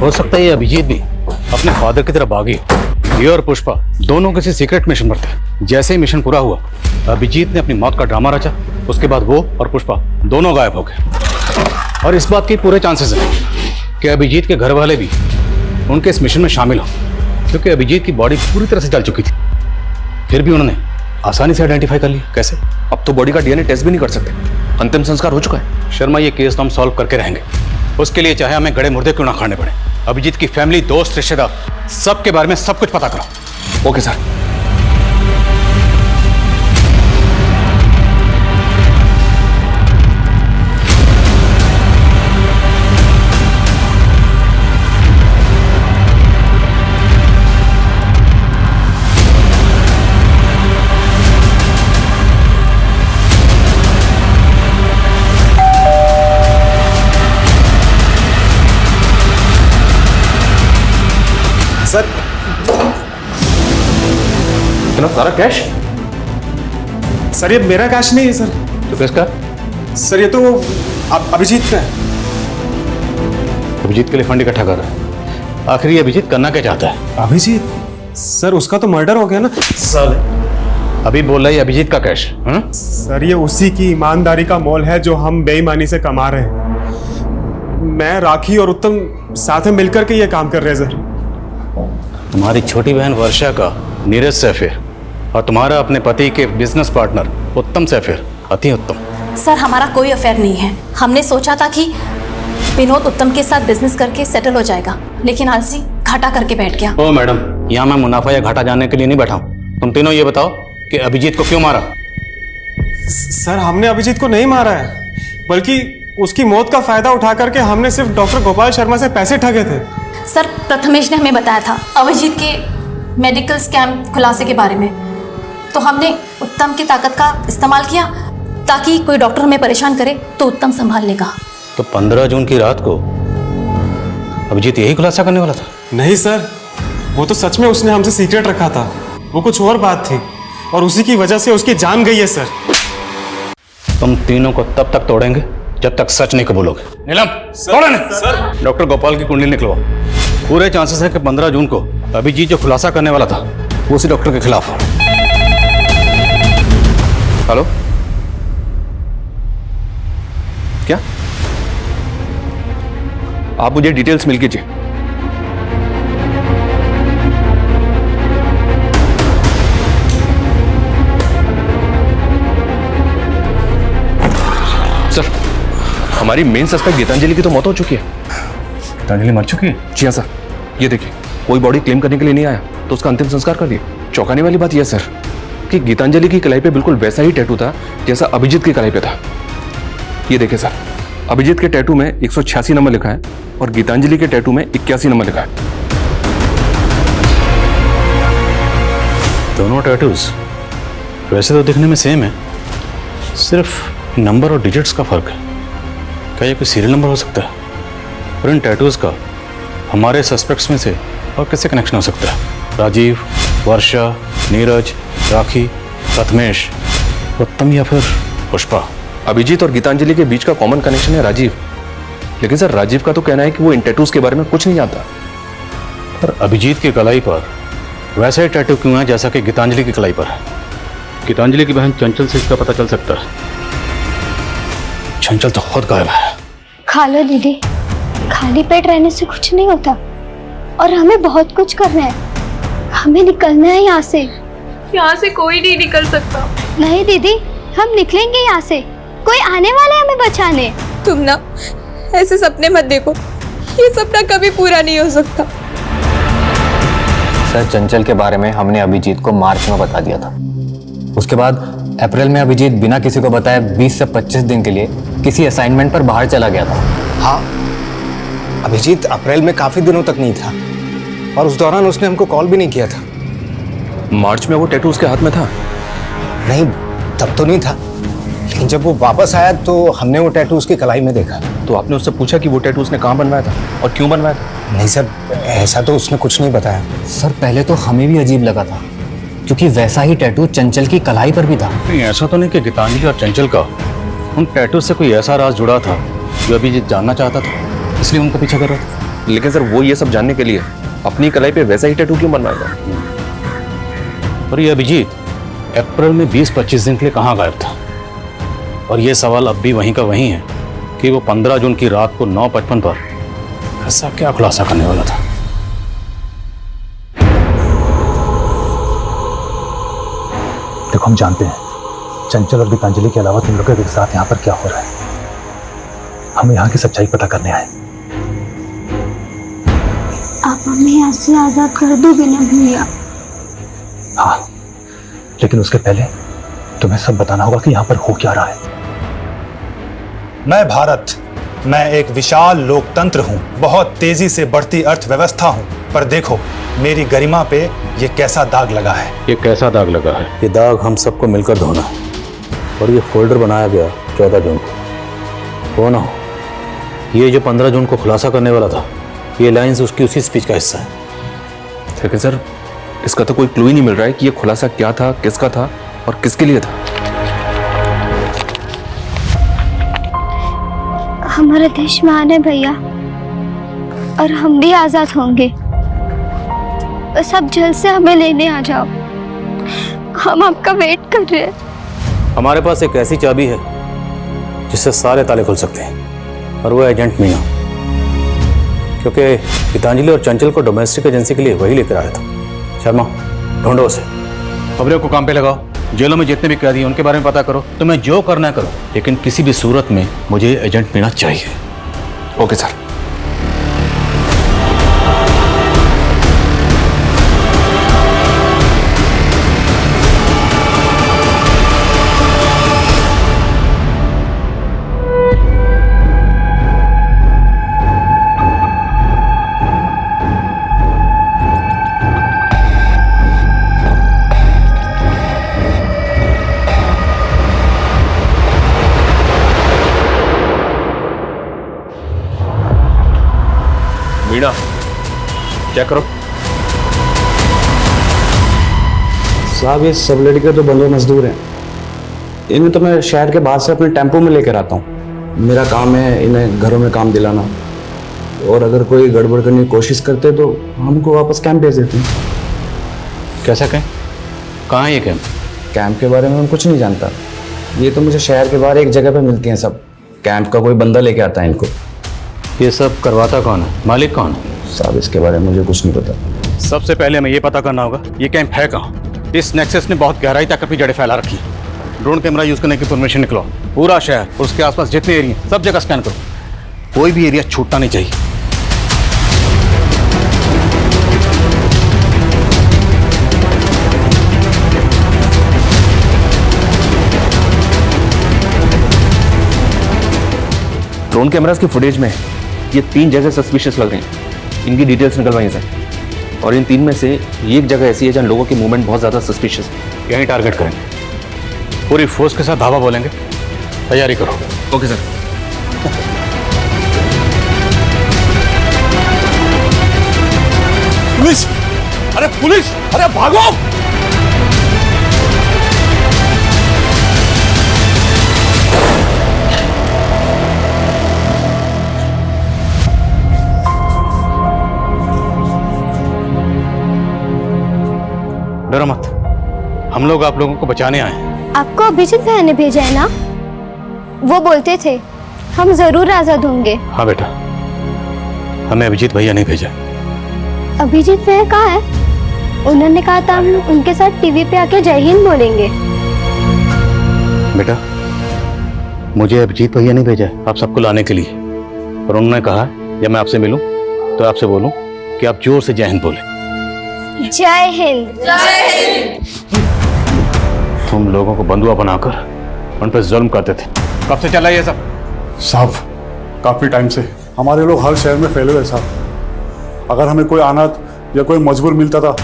हो सकता है ये अभिजीत भी अपने फादर की तरफ भागी। ये और पुष्पा दोनों किसी सीक्रेट मिशन पर थे। जैसे ही मिशन पूरा हुआ, अभिजीत ने अपनी मौत का ड्रामा रचा। उसके बाद वो और पुष्पा दोनों गायब हो गए। और इस बात के पूरे चांसेस हैं कि अभिजीत के घर वाले भी उनके इस मिशन में शामिल हो, क्योंकि अभिजीत की बॉडी पूरी तरह से जल चुकी थी। फिर भी उन्होंने आसानी से आइडेंटिफाई कर लिया। कैसे? अब तो बॉडी का डीएनए टेस्ट भी नहीं कर सकते, अंतिम संस्कार हो चुका है। शर्मा, ये केस तो हम सॉल्व करके रहेंगे। उसके लिए चाहे हमें गड़े मुर्दे क्यों ना खाने पड़े। अभिजीत की फैमिली, दोस्त, रिश्तेदार, सबके बारे में सब कुछ पता करो। Okay sir. सर, इतना सारा कैश? सर ये मेरा कैश नहीं है सर। तो किसका? सर ये तो अभिजीत का है। अभिजीत के लिए फंड इकट्ठा कर रहा है। आखिर ये अभिजीत करना क्या चाहता है? अभिजीत? सर उसका तो मर्डर हो गया ना। सर अभी बोल रहा है अभिजीत का कैश। सर ये उसी की ईमानदारी का मोल है जो हम बेईमानी से कमा रहे हैं। मैं, राखी और उत्तम साथ में मिलकर के ये काम कर रहे हैं सर। तुम्हारी छोटी बहन वर्षा का नीरज से अफेयर और तुम्हारा अपने पति के बिजनेस पार्टनर उत्तम से अफेयर। अति उत्तम। सर हमारा कोई अफेयर नहीं है। हमने सोचा था कि विनोद उत्तम के साथ बिजनेस करके सेटल हो जाएगा, लेकिन आलसी घाटा करके बैठ गया। ओ मैडम, यहाँ मैं मुनाफा या घाटा जानने के लिए नहीं बैठा हूँ। तुम तीनों ये बताओ कि अभिजीत को क्यों मारा? सर हमने अभिजीत को नहीं मारा है, बल्कि उसकी मौत का फायदा उठा करके हमने सिर्फ डॉक्टर गोपाल शर्मा से पैसे ठगे थे। सर प्रथमेश ने हमें बताया था अभिजीत के मेडिकल स्कैम खुलासे के बारे में, तो हमने उत्तम की ताकत का इस्तेमाल किया ताकि कोई डॉक्टर हमें परेशान करे तो उत्तम संभाल लेगा। तो 15 जून की रात को अभिजीत यही खुलासा करने वाला था? नहीं सर, वो तो सच में उसने हमसे सीक्रेट रखा था। वो कुछ और बात थी और उसी की वजह से उसकी जान गई है सर। तुम तीनों को तब तक तोड़ेंगे जब तक सच नहीं कबूलोगे। नीलम, सर। डॉक्टर गोपाल की कुंडली निकलवाओ। पूरे चांसेस है कि 15 जून को अभिजीत जो खुलासा करने वाला था वो उसी डॉक्टर के खिलाफ हो। हेलो, क्या आप मुझे डिटेल्स मिल कीजिए। सर हमारी मेन सस्पेक्ट गीतांजलि की तो मौत हो चुकी है। गीतांजलि मर चुकी है? जी हाँ सर, ये देखिए कोई बॉडी क्लेम करने के लिए नहीं आया तो उसका अंतिम संस्कार कर दिया। चौंकाने वाली बात यह सर कि गीतांजलि की कलाई पे बिल्कुल वैसा ही टैटू था जैसा अभिजीत की कलाई पे था। ये देखिए सर, अभिजीत के टैटू में 186 नंबर लिखा है और गीतांजलि के टैटू में 81 नंबर लिखा है। दोनों टैटूज वैसे तो दिखने में सेम है, सिर्फ नंबर और डिजिट्स का फर्क है। क्या ये कोई सीरियल नंबर हो सकता है? और इन टैटूज का हमारे सस्पेक्ट्स में से और किससे कनेक्शन हो सकता है? राजीव, वर्षा, नीरज, राखी, प्रथमेश, उत्तम या फिर पुष्पा? अभिजीत और गीतांजलि के बीच का कॉमन कनेक्शन है राजीव, लेकिन सर राजीव का तो कहना है कि वो इन टैटूज के बारे में कुछ नहीं जानता। पर अभिजीत की कलाई पर वैसा ही टैटू क्यों है जैसा कि गीतांजलि की कलाई पर है? गीतांजलि की बहन चंचल से इसका पता चल सकता है। चंचल तो खुद गायब है। खा लो दीदी, खाली पेट रहने से कुछ नहीं होता और हमें बहुत कुछ करना है। हमें निकलना है यहाँ से। यहाँ से कोई नहीं निकल सकता। नहीं दीदी, हम निकलेंगे यहाँ से। कोई आने वाला है हमें बचाने। तुम ना ऐसे सपने मत देखो, ये सपना कभी पूरा नहीं हो सकता। सर चंचल के बारे में हमने अभिजीत को मार्च में बता दिया था। उसके बाद अप्रैल में अभिजीत बिना किसी को बताए 20 से 25 दिन के लिए किसी असाइनमेंट पर बाहर चला गया था। हाँ, अभिजीत अप्रैल में काफी दिनों तक नहीं था और उस दौरान उसने हमको कॉल भी नहीं किया था। मार्च में वो टैटू उसके हाथ में था? नहीं, तब तो नहीं था, लेकिन जब वो वापस आया तो हमने वो टैटू उसकी कलाई में देखा। तो आपने उससे पूछा कि वो टैटू उसने कहाँ बनवाया था और क्यों बनवाया था? नहीं सर, ऐसा तो उसने कुछ नहीं बताया। सर पहले तो हमें भी अजीब लगा था क्योंकि वैसा ही टैटू चंचल की कलाई पर भी था। नहीं, ऐसा तो नहीं कि गीतांजलि और चंचल का उन टैटू से कोई ऐसा राज जुड़ा था जो अभिजीत जानना चाहता था, इसलिए उनको पीछा कर रहा था। लेकिन सर वो ये सब जानने के लिए अपनी कलाई पे वैसा ही टैटू क्यों बनवाएगा? और ये अभिजीत अप्रैल में 20-25 दिन के लिए कहाँ गायब था? और ये सवाल अब भी वहीं का वहीं है कि वो 15 जून की रात को 9:55 पर ऐसा क्या खुलासा करने वाला था? देखो, हम जानते हैं चंचल और गीतांजलि के अलावा तुम लोगों के साथ यहाँ पर क्या हो रहा है। हम यहाँ की सच्चाई पता करने आए। आप हमें यहाँ से आजाद कर दोगे ना भैया? हाँ, लेकिन उसके पहले तुम्हें सब बताना होगा कि यहाँ पर हो क्या रहा है। मैं भारत, मैं एक विशाल लोकतंत्र हूँ, बहुत तेजी से बढ़ती अर्थव्यवस्था हूँ, पर देखो मेरी गरिमा पे ये कैसा दाग लगा है। ये कैसा दाग लगा है? ये दाग हम सबको मिलकर धोना है। और ये फोल्डर बनाया गया 14 जून को। हो ना हो, ये जो 15 जून को खुलासा करने वाला था, ये लाइंस उसकी उसी स्पीच का हिस्सा है। लेकिन सर इसका तो कोई क्लू ही नहीं मिल रहा है कि ये खुलासा क्या था, किसका था और किसके लिए था। हमारा देश महान है भैया, और हम भी आजाद होंगे। बस आप जल्द से हमें लेने आ जाओ, हम आपका वेट कर रहे हैं। हमारे पास एक ऐसी चाबी है जिससे सारे ताले खुल सकते हैं, और वो एजेंट मीना। क्योंकि गीतांजलि और चंचल को डोमेस्टिक एजेंसी के लिए वही लेकर आया था। शर्मा, ढूंढो उसे। खबरों को काम पे लगाओ, जेलों में जितने भी कैदी हैं उनके बारे में पता करो, तुम्हें जो करना है करो, लेकिन किसी भी सूरत में मुझे एजेंट मीना चाहिए। Okay sir. मीना, क्या करो? साहब, ये सब लड़के तो बंदे मजदूर हैं। इन्हें तो मैं शहर के बाहर से अपने टेम्पो में लेकर आता हूँ। मेरा काम है इन्हें घरों में काम दिलाना, और अगर कोई गड़बड़ करने की कोशिश करते तो हमको वापस कैंप भेज देते हैं। कैसा कैंप? कहाँ है ये कैंप? कैंप के बारे में मैं कुछ नहीं जानता। ये तो मुझे शहर के बाहर एक जगह पे मिलती हैं सब। कैंप का कोई बंदा लेके आता है इनको। ये सब करवाता कौन है? मालिक कौन है? साहब, इसके बारे में मुझे कुछ नहीं पता। सबसे पहले हमें ये पता करना होगा ये कैंप है कहाँ। इस नेक्सस ने बहुत गहराई तक अपनी जड़ें फैला रखी है। ड्रोन कैमरा यूज करने की परमिशन निकलो। पूरा शहर और उसके आसपास जितने एरिया सब जगह स्कैन करो। कोई भी एरिया छूटना नहीं चाहिए। ड्रोन कैमरास की फुटेज में ये 3 जगह सस्पिशियस लग रही हैं। इनकी डिटेल्स निकलवाइए सर। और इन 3 में से एक जगह ऐसी है जहाँ लोगों की मूवमेंट बहुत ज़्यादा सस्पिशियस है। यहीं टारगेट करेंगे। पूरी फोर्स के साथ धावा बोलेंगे। तैयारी करो। Okay sir. पुलिस! अरे पुलिस! अरे भागो! डरो मत, हम लोग आप लोगों को बचाने आए हैं। आपको अभिजीत भैया ने भेजा है ना? वो बोलते थे हम जरूर आजाद होंगे। हाँ बेटा, हमें अभिजीत भैया नहीं भेजा। अभिजीत भैया कहाँ है? उन्होंने कहा था हम उनके साथ टीवी पे आके जय हिंद बोलेंगे। बेटा, मुझे अभिजीत भैया नहीं भेजा है आप सबको लाने के लिए, और उन्होंने कहा जब मैं आपसे मिलूं तो आपसे बोलूं कि आप जोर से जय हिंद बोलें। जय हिंद। जय हिंद। तुम लोगों को बंधुआ बनाकर उन पर जुल्म करते थे। कब से चला ये सब? साहब, काफी टाइम से हमारे लोग हर शहर में फैले हुए साहब। अगर हमें कोई अनाथ या कोई मजबूर मिलता था,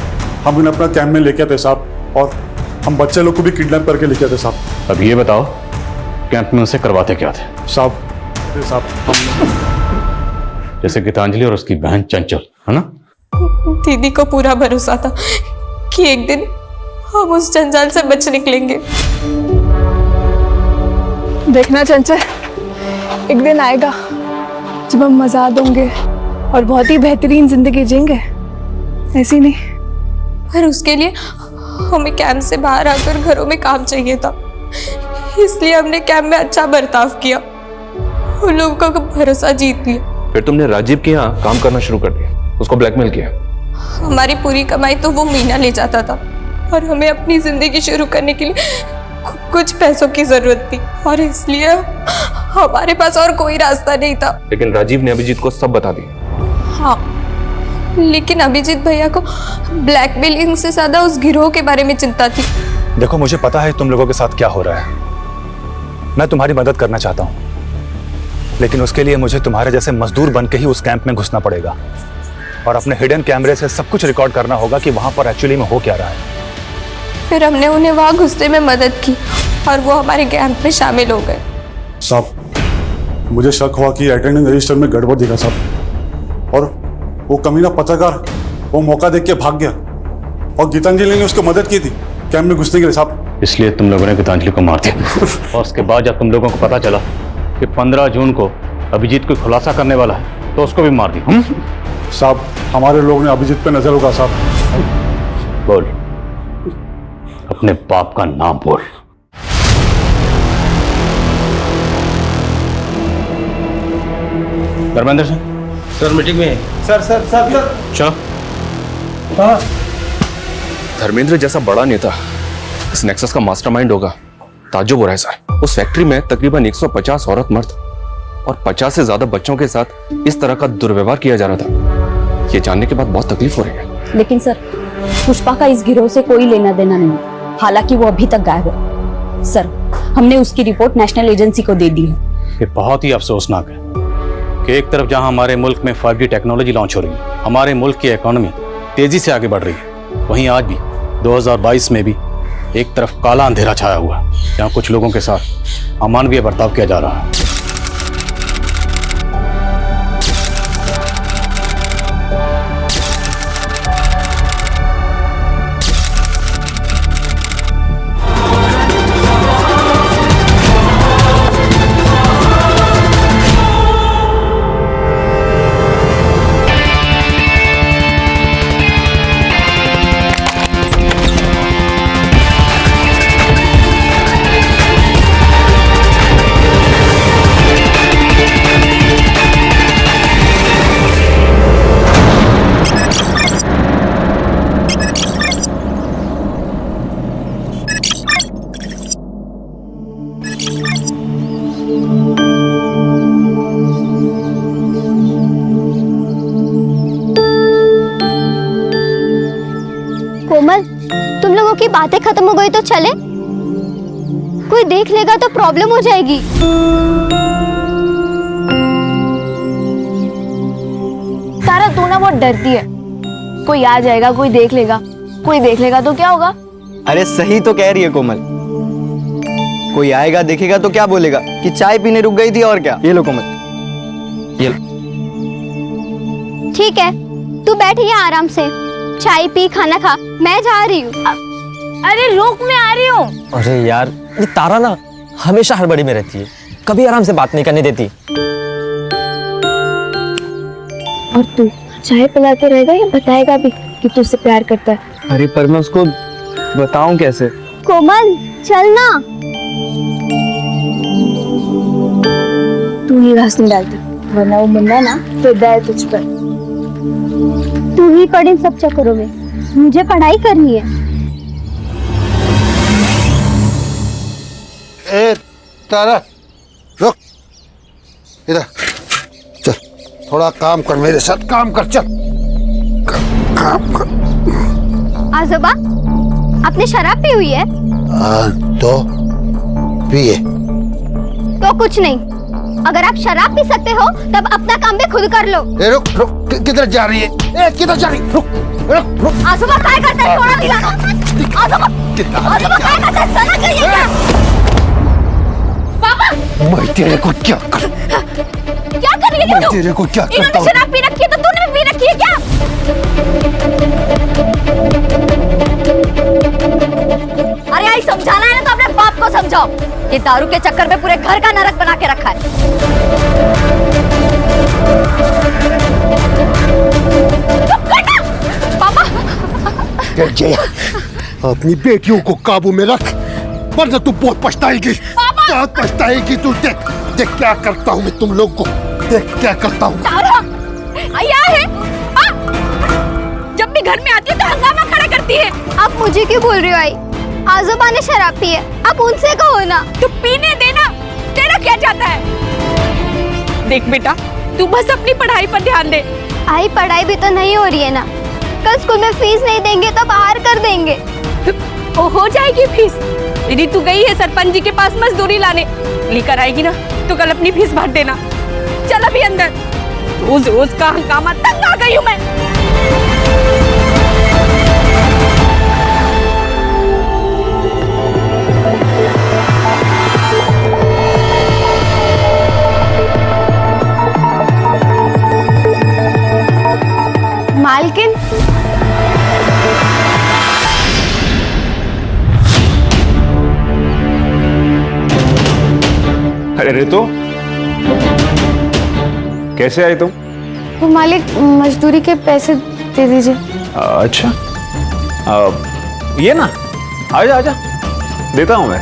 हम उन्हें अपना कैंप में लेके आते साहब, और हम बच्चे लोग को भी किडनैप करके लेके आते साहब। अब ये बताओ कैंप में उनसे करवाते क्या थे? साहब जैसे गीतांजलि और उसकी बहन चंचल, है ना? दीदी को पूरा भरोसा था कि एक दिन हम उस जंजाल से बच निकलेंगे। देखना चंचल, एक दिन आएगा जब हम आजाद होंगे, और बहुत ही बेहतरीन जिंदगी जिएंगे, ऐसी नहीं। पर उसके लिए हमें कैंप से बाहर आकर घरों में काम चाहिए था, इसलिए हमने कैंप में अच्छा बर्ताव किया, उन लोगों का भरोसा जीत लिया। फिर तुमने राजीव के यहाँ काम करना शुरू कर दिया, उसको ब्लैकमेल किया। हमारी पूरी कमाई तो वो मीना ले जाता था और हमें अपनी जिंदगी शुरू करने के लिए कुछ पैसों की जरूरत थी, और इसलिए हमारे पास और कोई रास्ता नहीं था। लेकिन राजीव ने अभिजीत को सब बता दिया। हाँ, लेकिन अभिजीत भैया को ब्लैकमेलिंग से ज्यादा उस गिरोह के बारे में चिंता थी। देखो, मुझे पता है तुम लोगों के साथ क्या हो रहा है। मैं तुम्हारी मदद करना चाहता हूँ, लेकिन उसके लिए मुझे तुम्हारे जैसे मजदूर बन के ही उस कैंप में घुसना पड़ेगा और अपने हिडन कैमरे से सब कुछ रिकॉर्ड करना होगा कि वहां पर एक्चुअली में हो क्या रहा है। फिर हमने उन्हें वहां घुसने में मदद की और वो हमारे कैंप में शामिल हो गए। साहब, मुझे शक हुआ कि अटेंडेंस रजिस्टर में गड़बड़ दिखा साहब, और वो कमीना पत्रकार वो मौका देख के भाग गया और गीतांजलि ने उसको मदद की थी कैंप में घुसने के लिए साहब। इसलिए तुम लोगों ने गीतांजलि को मार दिया, और उसके बाद जब तुम लोगों को पता चला कि 15 जून को अभिजीत को खुलासा करने वाला है, तो उसको भी मार दिया। साहब, हमारे लोग ने अभिजीत पे नजर होगा साहब। बोल, अपने बाप का नाम बोल। धर्मेंद्र सर मीटिंग में। सर सर सर सर चलो। धर्मेंद्र जैसा बड़ा नेता इस नेक्सस का मास्टरमाइंड होगा, ताज्जुब हो रहा है सर। उस फैक्ट्री में तकरीबन 150 औरत मर्द और 50 से ज्यादा बच्चों के साथ इस तरह का दुर्व्यवहार किया जा रहा था। ये जानने के बाद बहुत तकलीफ हो रही है। लेकिन सर, पुष्पा का इस गिरोह से कोई लेना देना नहीं, हालांकि वो अभी तक गायब है। सर, हमने उसकी रिपोर्ट नेशनल एजेंसी को दे दी है। ये बहुत ही अफसोसनाक है कि एक तरफ जहां हमारे मुल्क में 5G टेक्नोलॉजी लॉन्च हो रही है, हमारे मुल्क की इकोनॉमी तेजी से आगे बढ़ रही है, वहीं आज भी 2022 में भी एक तरफ काला अंधेरा छाया हुआ है, जहां कुछ लोगों के साथ अमानवीय बर्ताव किया जा रहा है। कोमल, तुम लोगों की बातें खत्म हो गई तो चले? कोई देख लेगा तो प्रॉब्लम हो जाएगी। तारा, तू ना बहुत डरती है। कोई आ जाएगा, कोई देख लेगा तो क्या होगा? अरे सही तो कह रही है कोमल, कोई आएगा देखेगा तो क्या बोलेगा कि चाय पीने रुक गई थी और क्या। ये लो कोमल, ये लो। ठीक है, तू बैठ यहाँ आराम से, चाय पी, खाना खा, मैं जा रही हूँ। अरे रुक, मैं आ रही हूँ। अरे यार, ये तारा ना हमेशा हड़बड़ी में रहती है, कभी आराम से बात नहीं करने देती। और तू चाय पिलाते रहेगा या बताएगा भी कि तू उससे प्यार करता है? अरे पर मैं उसको बताऊं कैसे? कोमल, चलना। तू ही घास नहीं डालता, वरना वो मुन्ना ना फिदा है तुझ पर। तू ही पढ़ इन सब चक्करों में, मुझे पढ़ाई करनी है। ए तारा, रुक इधर, चल थोड़ा काम कर, मेरे साथ काम कर, चल काम कर। आजोबा, आपने शराब पी हुई है? तो पिए। तो कुछ नहीं, अगर आप शराब पी सकते हो तब अपना काम भी खुद कर लो। ए रुक रुक, किधर जा रही है? ए किधर जा रही? रुक रुक रुक। आजोबा क्या करते हैं? थोड़ा दिलाना। आजोबा क्या करते हैं? सना करिए क्या? पापा, मैं तेरे को क्या कर? क्या कर रही है मैं तू? तेरे को क्या करता हूँ? शराब पी रखी है तो तूने भी पी रखी है क्या? अरे आई, समझाना है ना तो अपने बाप को समझाओ। ये दारू के चक्कर में पूरे घर का नरक बना के रखा है। अरे जया, अपनी बेटियों को काबू में रख, वरना तू बहुत पछताएगी, बहुत पछताएगी तू। देख देख क्या करता हूँ मैं तुम लोग को, देख क्या करता हूँ। आया है जब भी घर में आती है तो हंगामा खड़ा करती है। आप मुझे क्यों बोल रही हो आई? आजोबा ने शराब पी है, आप उनसे कहो ना। तू पीने देना, तेरा क्या जाता है? देख बेटा, तू बस अपनी पढ़ाई पर ध्यान दे। आई पढ़ाई भी तो नहीं हो रही है ना, कल स्कूल में फीस नहीं देंगे तो बाहर कर देंगे। ओ हो जाएगी फीस। दीदी तू गई है सरपंच जी के पास मजदूरी लाने, लेकर आएगी ना तो कल अपनी फीस भर देना। चल अभी अंदर, रोज रोज का हंगामा, तंग आ गई हूँ मैं। मालकिन, अरे रितु, कैसे आई तुम? तो मालिक मजदूरी के पैसे दे दीजिए। अच्छा, ये ना, आजा आजा, देता हूं मैं।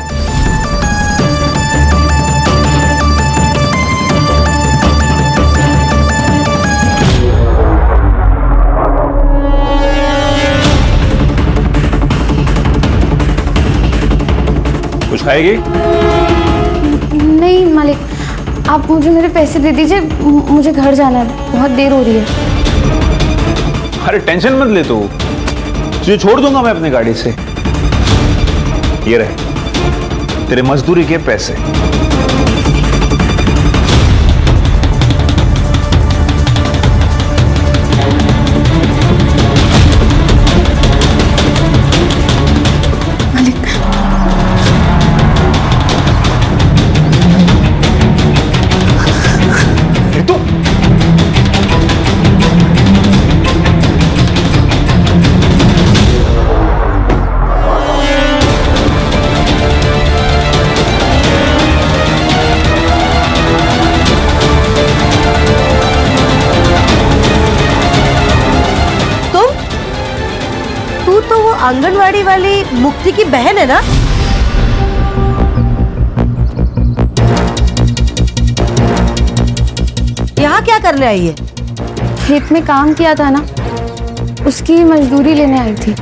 कुछ खाएगी? नहीं मालिक, आप मुझे मेरे पैसे दे दीजिए, मुझे घर जाना है, बहुत देर हो रही है। अरे टेंशन मत ले तू, तुझे छोड़ दूंगा मैं अपनी गाड़ी से। ये रहे तेरे मजदूरी के पैसे। आंगनवाड़ी वाली मुक्ति की बहन है ना? यहाँ क्या करने आई है? खेत में काम किया था ना, उसकी मजदूरी लेने आई थी।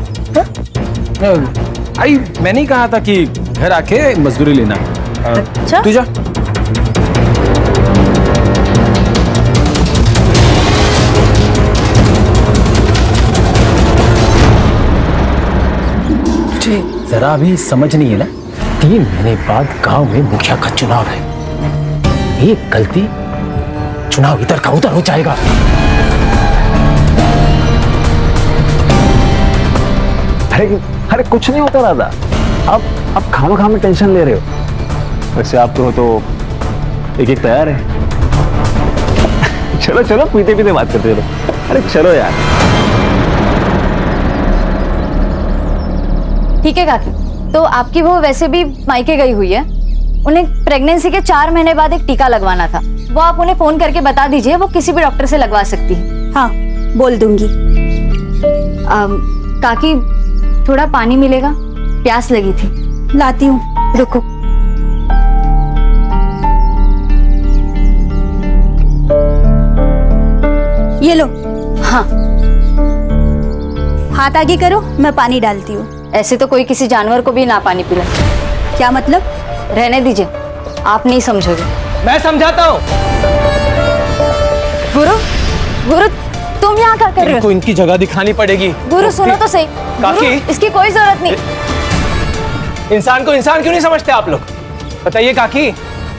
आई मैंने ही कहा था कि घर आके मजदूरी लेना। अच्छा? तू जा। जरा अभी समझ नहीं है ना, 3 महीने बाद गांव में मुखिया का चुनाव है। एक गलती, चुनाव इधर का उधर हो जाएगा। अरे कुछ नहीं होता राधा, आप खामा में टेंशन ले रहे हो। वैसे आप तो एक तैयार है। चलो चलो, पीते पीते बात करते रहो। अरे चलो यार। ठीक है काकी, तो आपकी वो वैसे भी मायके गई हुई है, उन्हें प्रेगनेंसी के 4 महीने बाद एक टीका लगवाना था, वो आप उन्हें फोन करके बता दीजिए, वो किसी भी डॉक्टर से लगवा सकती है। हाँ बोल दूंगी। काकी थोड़ा पानी मिलेगा, प्यास लगी थी। लाती हूँ, रुको। ये लो। हाँ, हाथ आगे करो, मैं पानी डालती हूँ। ऐसे तो कोई किसी जानवर को भी ना पानी पिलाए। क्या मतलब? रहने दीजिए, आप नहीं समझोगे। मैं समझाता हूँ। गुरु तुम यहाँ क्या कर रहे हो? इनको इनकी जगह दिखानी पड़ेगी। गुरु सुनो तो सही। काकी, इसकी कोई जरूरत नहीं। इंसान को इंसान क्यों नहीं समझते आप लोग? बताइए काकी,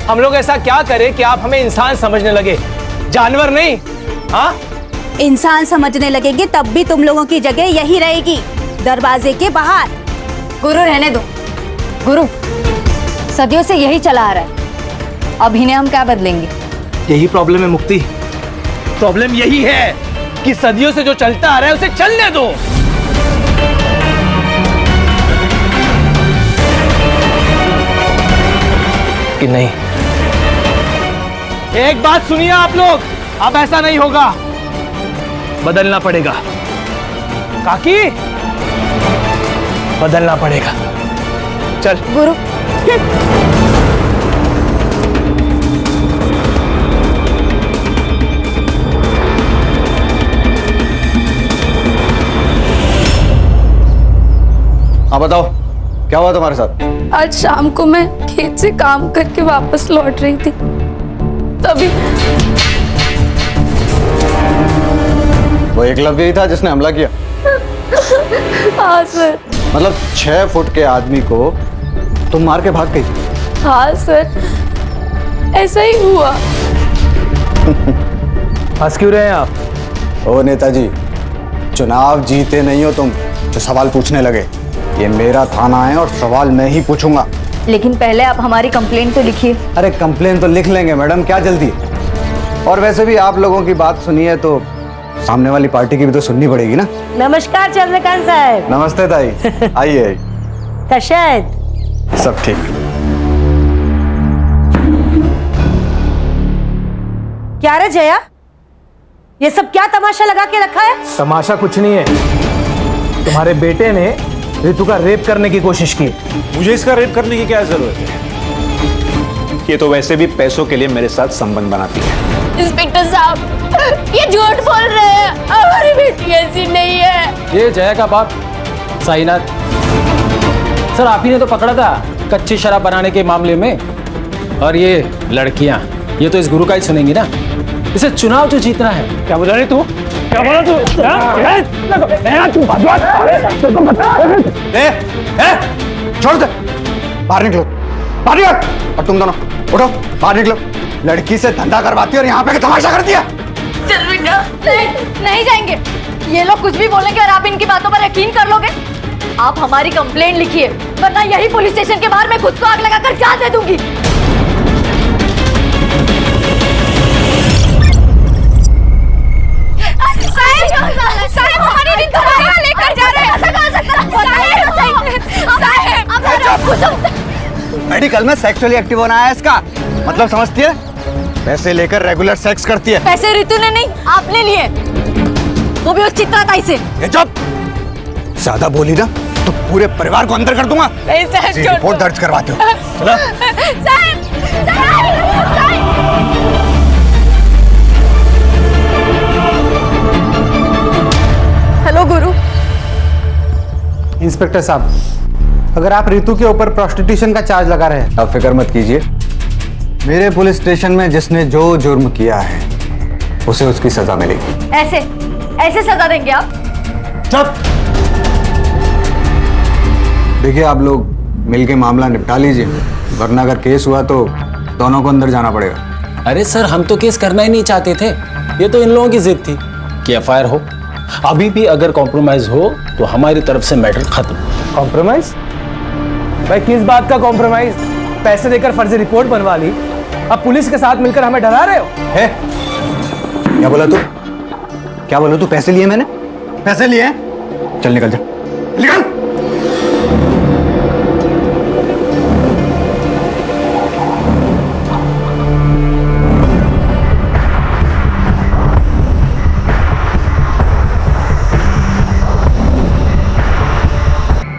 हम लोग ऐसा क्या करें कि आप हमें इंसान समझने लगे, जानवर नहीं? हाँ, इंसान समझने लगेंगे तब भी तुम लोगों की जगह यही रहेगी, दरवाजे के बाहर। गुरु रहने दो। गुरु सदियों से यही चला आ रहा है, अब इन्हें हम क्या बदलेंगे? यही प्रॉब्लम है मुक्ति। प्रॉब्लम यही है कि सदियों से जो चलता आ रहा है उसे चलने दो। कि नहीं? एक बात सुनिए आप लोग, अब ऐसा नहीं होगा, बदलना पड़ेगा। काकी बदलना पड़ेगा। चल गुरु हाँ बताओ, क्या हुआ तुम्हारे साथ? आज शाम को मैं खेत से काम करके वापस लौट रही थी, तभी वो एकलव्य ही था जिसने हमला किया? हाँ सर। मतलब 6 फुट के आदमी को तुम मार के भाग गई? हाँ सर, ऐसा ही हुआ। हंस क्यों रहे हैं आप? ओ नेताजी, चुनाव जीते नहीं हो तुम जो सवाल पूछने लगे। ये मेरा थाना है और सवाल मैं ही पूछूंगा। लेकिन पहले आप हमारी कंप्लेंट तो लिखिए। अरे कंप्लेन तो लिख लेंगे मैडम, क्या जल्दी है? और वैसे भी आप लोगों की बात सुनी है तो सामने वाली पार्टी की भी तो सुननी पड़ेगी ना। नमस्कार चंद्रकांत साहब। नमस्ते ताई, आइए। कशायद सब ठीक। क्या रे जया, ये सब क्या तमाशा लगा के रखा है? तमाशा कुछ नहीं है, तुम्हारे बेटे ने रितु का रेप करने की कोशिश की। मुझे इसका रेप करने की क्या जरूरत है? ये तो वैसे भी पैसों के लिए मेरे साथ संबंध बनाती है। इंस्पेक्टर साहब, ये झूठ बोल रहे हैं, हमारी बेटी ऐसी नहीं है। ये जया का बाप साईनाथ सर, आप ही ने तो पकड़ा था कच्ची शराब बनाने के मामले में। और ये लड़कियां, ये तो इस गुरु का ही सुनेंगी ना। इसे चुनाव जो जीतना है। क्या बोला रे तू? क्या बोला तू? छोड़ दे, बाहर निकलो, बाहर निकलो। और तुम दोनों उठो, बाहर निकलो। लड़की से धंधा करवाती और यहाँ पे तमाशा करती है। चल बेटा, नहीं जाएंगे। ये लोग कुछ भी बोलेंगे और आप इनकी बातों पर यकीन कर लोगे। आप हमारी कंप्लेंट लिखिए, वरना यही पुलिस स्टेशन के बाहर मैं खुद को आग लगाकर जान दे दूंगी। साहब हमारी रितु को यहाँ लेकर जा रहे हैं। ऐसा कह सकता है? मेडिकल में सेक्सुअली एक्टिव होना है इसका मतलब, समझती है? पैसे लेकर रेगुलर सेक्स करती है। पैसे रितु ने नहीं, आपने लिए, वो भी उस चित्राताई से। जब ज्यादा बोली ना तो पूरे परिवार को अंदर कर दूंगा। रिपोर्ट दर्ज करवाते हो। हेलो गुरु। इंस्पेक्टर साहब, अगर आप रितु के ऊपर प्रोस्टिट्यूशन का चार्ज लगा रहे हैं। अब फिक्र मत कीजिए, मेरे पुलिस स्टेशन में जिसने जो जुर्म किया है उसे उसकी सजा मिलेगी। ऐसे ऐसे सजा देंगे आप? चुप। देखिए, आप लोग मिलके मामला निपटा लीजिए, वरना अगर केस हुआ तो दोनों को अंदर जाना पड़ेगा। अरे सर, हम तो केस करना ही नहीं चाहते थे। ये तो इन लोगों की जिद थी कि एफआईआर हो। अभी भी अगर कॉम्प्रोमाइज हो तो हमारी तरफ से मैटर खत्म। कॉम्प्रोमाइज? भाई किस बात का कॉम्प्रोमाइज? पैसे देकर फर्जी रिपोर्ट बनवा ली, अब पुलिस के साथ मिलकर हमें डरा रहे हो? है? क्या बोला तू? क्या बोला तू? पैसे लिए मैंने? पैसे लिए? चल निकल जा, निकल।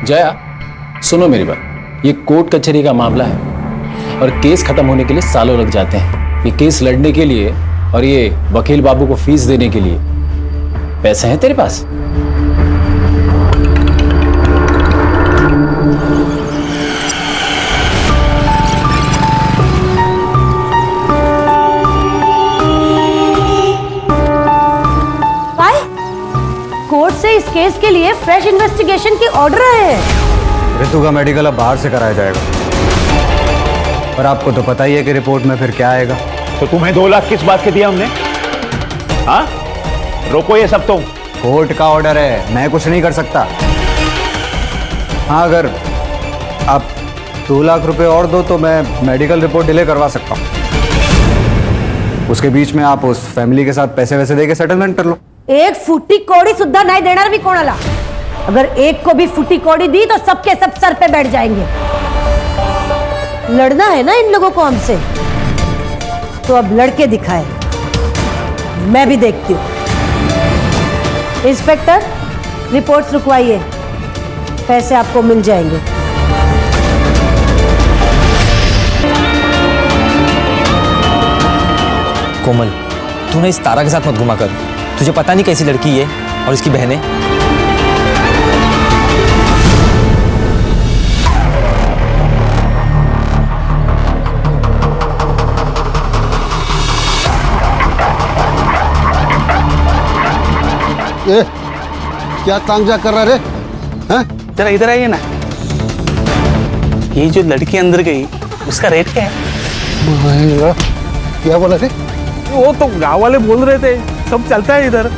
जया, सुनो मेरी बात, ये कोर्ट कचहरी का मामला है और केस खत्म होने के लिए सालों लग जाते हैं। ये केस लड़ने के लिए और ये वकील बाबू को फीस देने के लिए पैसे हैं तेरे पास? कोर्ट से इस केस के लिए फ्रेश इन्वेस्टिगेशन की ऑर्डर आए हैं। रितु का मेडिकल अब बाहर से कराया जाएगा, और आपको तो पता ही है कि रिपोर्ट में फिर क्या आएगा। तो तुम्हें 2 लाख किस बात के दिया हमने? हाँ, रोको ये सब। तुम कोर्ट का ऑर्डर है, मैं कुछ नहीं कर सकता। हाँ, अगर आप 2 लाख रुपए और दो तो मैं मेडिकल रिपोर्ट डिले करवा सकता हूँ। उसके बीच में आप उस फैमिली के साथ पैसे वैसे देके सेटलमेंट कर लो। एक फुटी कोड़ी सुद्धा नहीं देना भी कोणाला। अगर एक को भी फुटी कोड़ी दी तो सबके सब सर पे बैठ जाएंगे। लड़ना है ना इन लोगों को हमसे, तो अब लड़के दिखाए, मैं भी देखती हूँ। इंस्पेक्टर, रिपोर्ट्स रुकवाइए। पैसे आपको मिल जाएंगे। कोमल, तू ना इस तारा के साथ मत घुमा कर। तुझे पता नहीं कैसी लड़की है और इसकी बहनें। ए, क्या तांजा कर रहा रे? हैं? जरा इधर आइए ना। ये जो लड़की अंदर गई उसका रेट क्या है? क्या बोला थे? वो तो गांव वाले बोल रहे थे, सब चलता है इधर।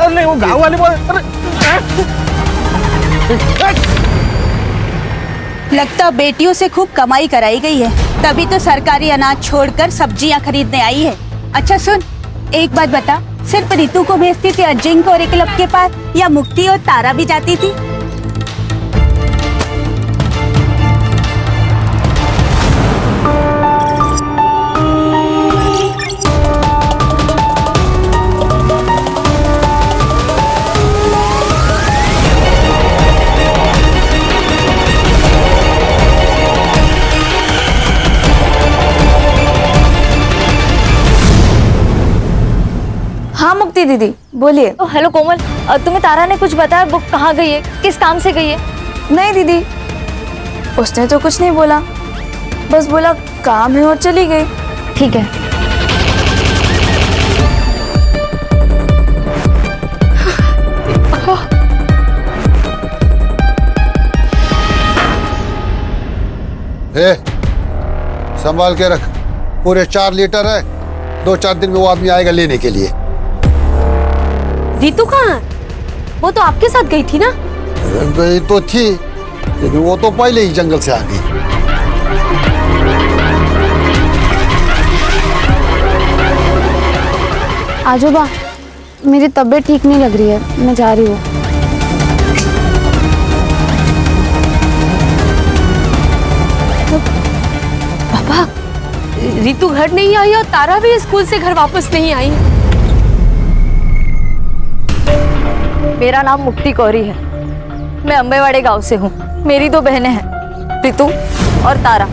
नहीं, वो गांव वाले बोल। लगता बेटियों से खूब कमाई कराई गई है, तभी तो सरकारी अनाज छोड़कर सब्जियां खरीदने आई है। अच्छा सुन, एक बात बता, सिर्फ रितु को भेजती थी अजिंक और एकलव के पास, या मुक्ति और तारा भी जाती थी? हाँ मुक्ति दीदी बोलिए। हेलो कोमल, तुम्हें तारा ने कुछ बताया? बुक कहाँ गई है, किस काम से गई है? नहीं दीदी, उसने तो कुछ नहीं बोला, बस बोला काम है और चली गई। ठीक है। ए, संभाल के रख, पूरे 4 लीटर है। 2-4 दिन में वो आदमी आएगा लेने के लिए। रितु कहाँ? वो तो आपके साथ गई थी ना? गई तो थी, लेकिन वो तो पहले ही जंगल से आ गई। आजोबा, मेरी तबीयत ठीक नहीं लग रही है, मैं जा रही हूँ। पापा, रितु घर नहीं आई और तारा भी स्कूल से घर वापस नहीं आई। मेरा नाम मुक्ति कौरी है, मैं अम्बेवाड़े गांव से हूँ। मेरी 2 बहनें हैं, रितु और तारा,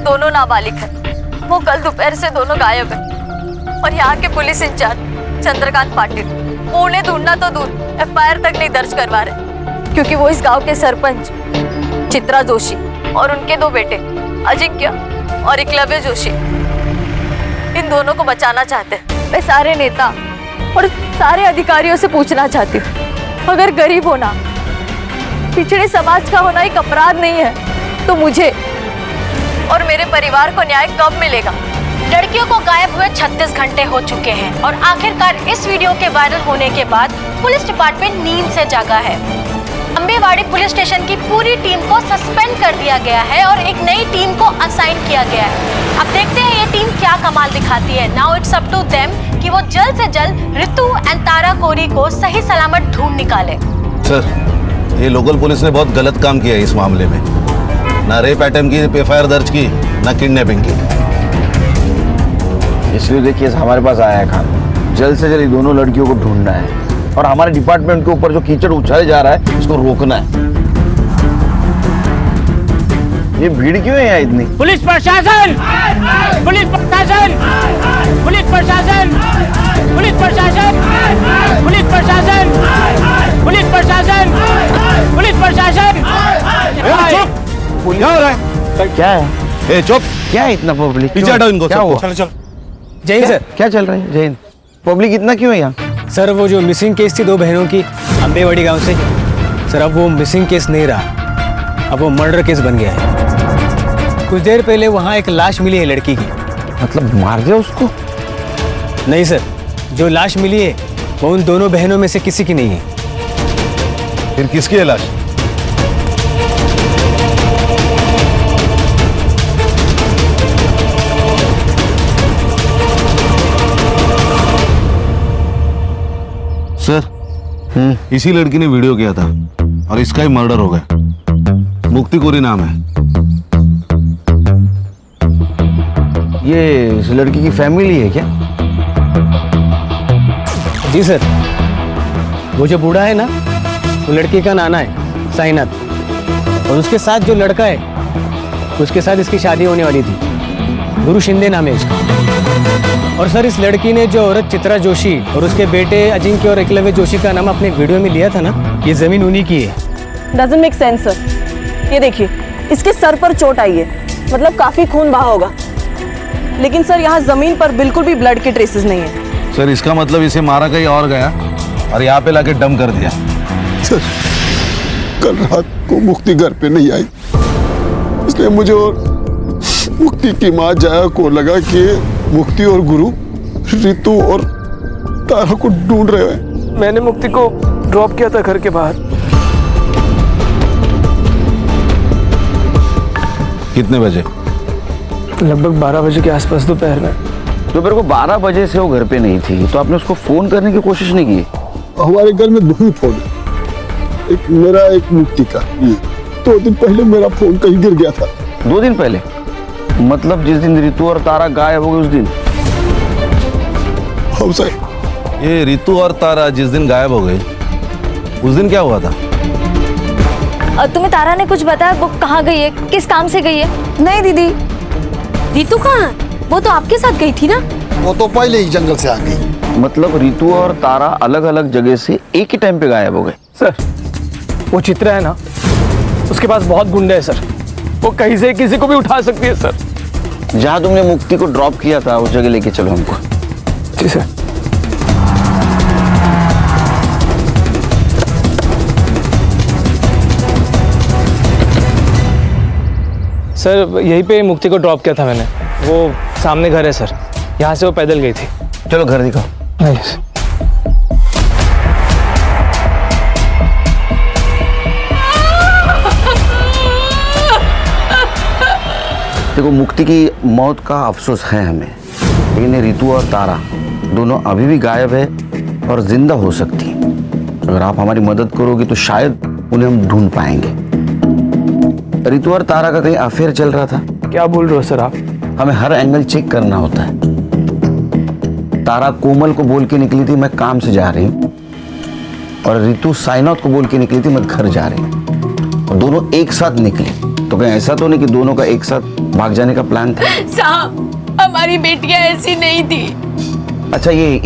दोनों नाबालिग हैं। वो कल दोपहर से दोनों गायब हैं और यहाँ के पुलिस इंचार्ज चंद्रकांत पाटिल वो उन्हें ढूंढना तो दूर FIR तक नहीं दर्ज करवा रहे, क्योंकि वो इस गांव के सरपंच चित्रा जोशी और उनके 2 बेटे अजिंक्य और एकलव्य जोशी, इन दोनों को बचाना चाहते हैं। मैं सारे नेता और सारे अधिकारियों से पूछना चाहती हूँ, अगर गरीब होना, पिछड़े समाज का होना एक अपराध नहीं है, तो मुझे और मेरे परिवार को न्याय कब मिलेगा? लड़कियों को गायब हुए 36 घंटे हो चुके हैं और आखिरकार इस वीडियो के वायरल होने के बाद पुलिस डिपार्टमेंट नींद से जागा है। अम्बेवाड़ी पुलिस स्टेशन की पूरी टीम को सस्पेंड कर दिया गया है और एक नई टीम को असाइन किया गया है। अब देखते हैं ये टीम क्या कमाल दिखाती है। Now it's up to them कि वो जल्द से जल्द रितु एंड तारा कोरी को सही सलामत ढूंढ निकाले। सर, ये लोकल पुलिस ने बहुत गलत काम किया है इस मामले में। ना रेप अटेम्प्ट की FIR दर्ज की, ना किडनैपिंग की। इसलिए देखिए हमारे पास आया है खान, जल्द से जल्द दोनों लड़कियों को ढूंढना है और हमारे डिपार्टमेंट के ऊपर जो कीचड़ उछाले जा रहा है इसको रोकना है। ये भीड़ क्यों है यहाँ इतनी? पुलिस प्रशासन, पुलिस प्रशासन, पुलिस प्रशासन, पुलिस प्रशासन, पुलिस प्रशासन, पुलिस प्रशासन, पुलिस प्रशासन। क्या हो रहा है? क्या है? चुप! क्या है इतना पब्लिक? पीछे हटाओ इनको। क्या हुआ? चलो चलो। जय हिंद सर। क्या चल रहा है? जय हिंद। पब्लिक इतना क्यों है यहाँ? सर वो जो मिसिंग केस थी 2 बहनों की अम्बेवाड़ी गांव से, सर अब वो मिसिंग केस नहीं रहा, अब वो मर्डर केस बन गया है। कुछ देर पहले वहाँ एक लाश मिली है लड़की की। मतलब मार दिया उसको? नहीं सर, जो लाश मिली है वो उन दोनों बहनों में से किसी की नहीं है। फिर किसकी है लाश? सर, इसी लड़की ने वीडियो किया था और इसका ही मर्डर हो गया। मुक्ति कोरी नाम है। ये इस लड़की की फैमिली है क्या? जी सर। वो जो बूढ़ा है ना, वो लड़की का नाना है साईनाथ, और उसके साथ जो लड़का है उसके साथ इसकी शादी होने वाली थी। गुरु शिंदे नाम है उसका। और सर, इस लड़की ने जो औरत चित्रा जोशी और उसके बेटे अजिंक्य और एकलव्य जोशी का नाम अपने वीडियो में लिया था ना, ये जमीन उन्हीं की है। Doesn't make sense sir. ये देखिए, इसके सर पर चोट आई है, मतलब काफी खून बहा होगा, लेकिन सर यहाँ जमीन पर बिल्कुल भी ब्लड के ट्रेसेस नहीं है। सर इसका मतलब इसे मारा कहीं और गया और यहाँ पे लाके डम कर दिया। सर कल रात को मुक्ति घर पे नहीं आई, इसलिए मुझे और मुक्ति की माँ जाया को लगा कि मुक्ति और गुरु रितु और तारा को ढूंढ रहे हैं। मैंने मुक्ति को ड्रॉप किया था घर के बाहर। कितने बजे? लगभग 12 बजे के आसपास दोपहर में। दोपहर को 12 बजे से वो घर पे नहीं थी, तो आपने उसको फोन करने की कोशिश नहीं की? हमारे घर में 2 ही फोन है, एक मेरा एक मुक्ति का। 2 दिन पहले मेरा फोन कहीं गिर गया था। 2 दिन पहले? मतलब जिस दिन रितु और तारा गायब हो गए उस दिन? हाँ साहब। ये रितु और तारा जिस दिन गायब हो गए उस दिन क्या हुआ था? तुम्हें तारा ने कुछ बताया? वो कहाँ गई है, किस काम से गई है? नहीं दीदी, रितु कहाँ? वो तो आपके साथ गई थी ना। वो तो पहले ही जंगल से आ गई। मतलब रितु और तारा अलग अलग जगह से एक ही टाइम पे गायब हो गए? सर, वो चित्रा है ना, उसके पास बहुत गुंडे हैं सर, वो कहीं से किसी को भी उठा सकती है सर। जहाँ तुमने मुक्ति को ड्रॉप किया था उस जगह लेके चलो हमको। जी सर। सर यहीं पे मुक्ति को ड्रॉप किया था मैंने, वो सामने घर है सर, यहाँ से वो पैदल गई थी। चलो घर दिखाओ। यस। देखो, मुक्ति की मौत का अफसोस है हमें, लेकिन रितु और तारा दोनों अभी भी गायब है और जिंदा हो सकती हैं। अगर आप हमारी मदद करोगे तो शायद उन्हें हम ढूंढ पाएंगे। रितु और तारा का कहीं अफेयर चल रहा था? क्या बोल रहे हो सर आप? हमें हर एंगल चेक करना होता है। तारा कोमल को बोल के निकली थी मैं काम से जा रही हूँ, और रितु साईनाथ को बोल के निकली थी मैं घर जा रही हूँ, और दोनों एक साथ निकले। तो कहीं ऐसा तो नहीं कि दोनों का एक साथ भाग जाने का प्लान था? साहब, हमारी बेटियां ऐसी नहीं थी। अच्छा, ये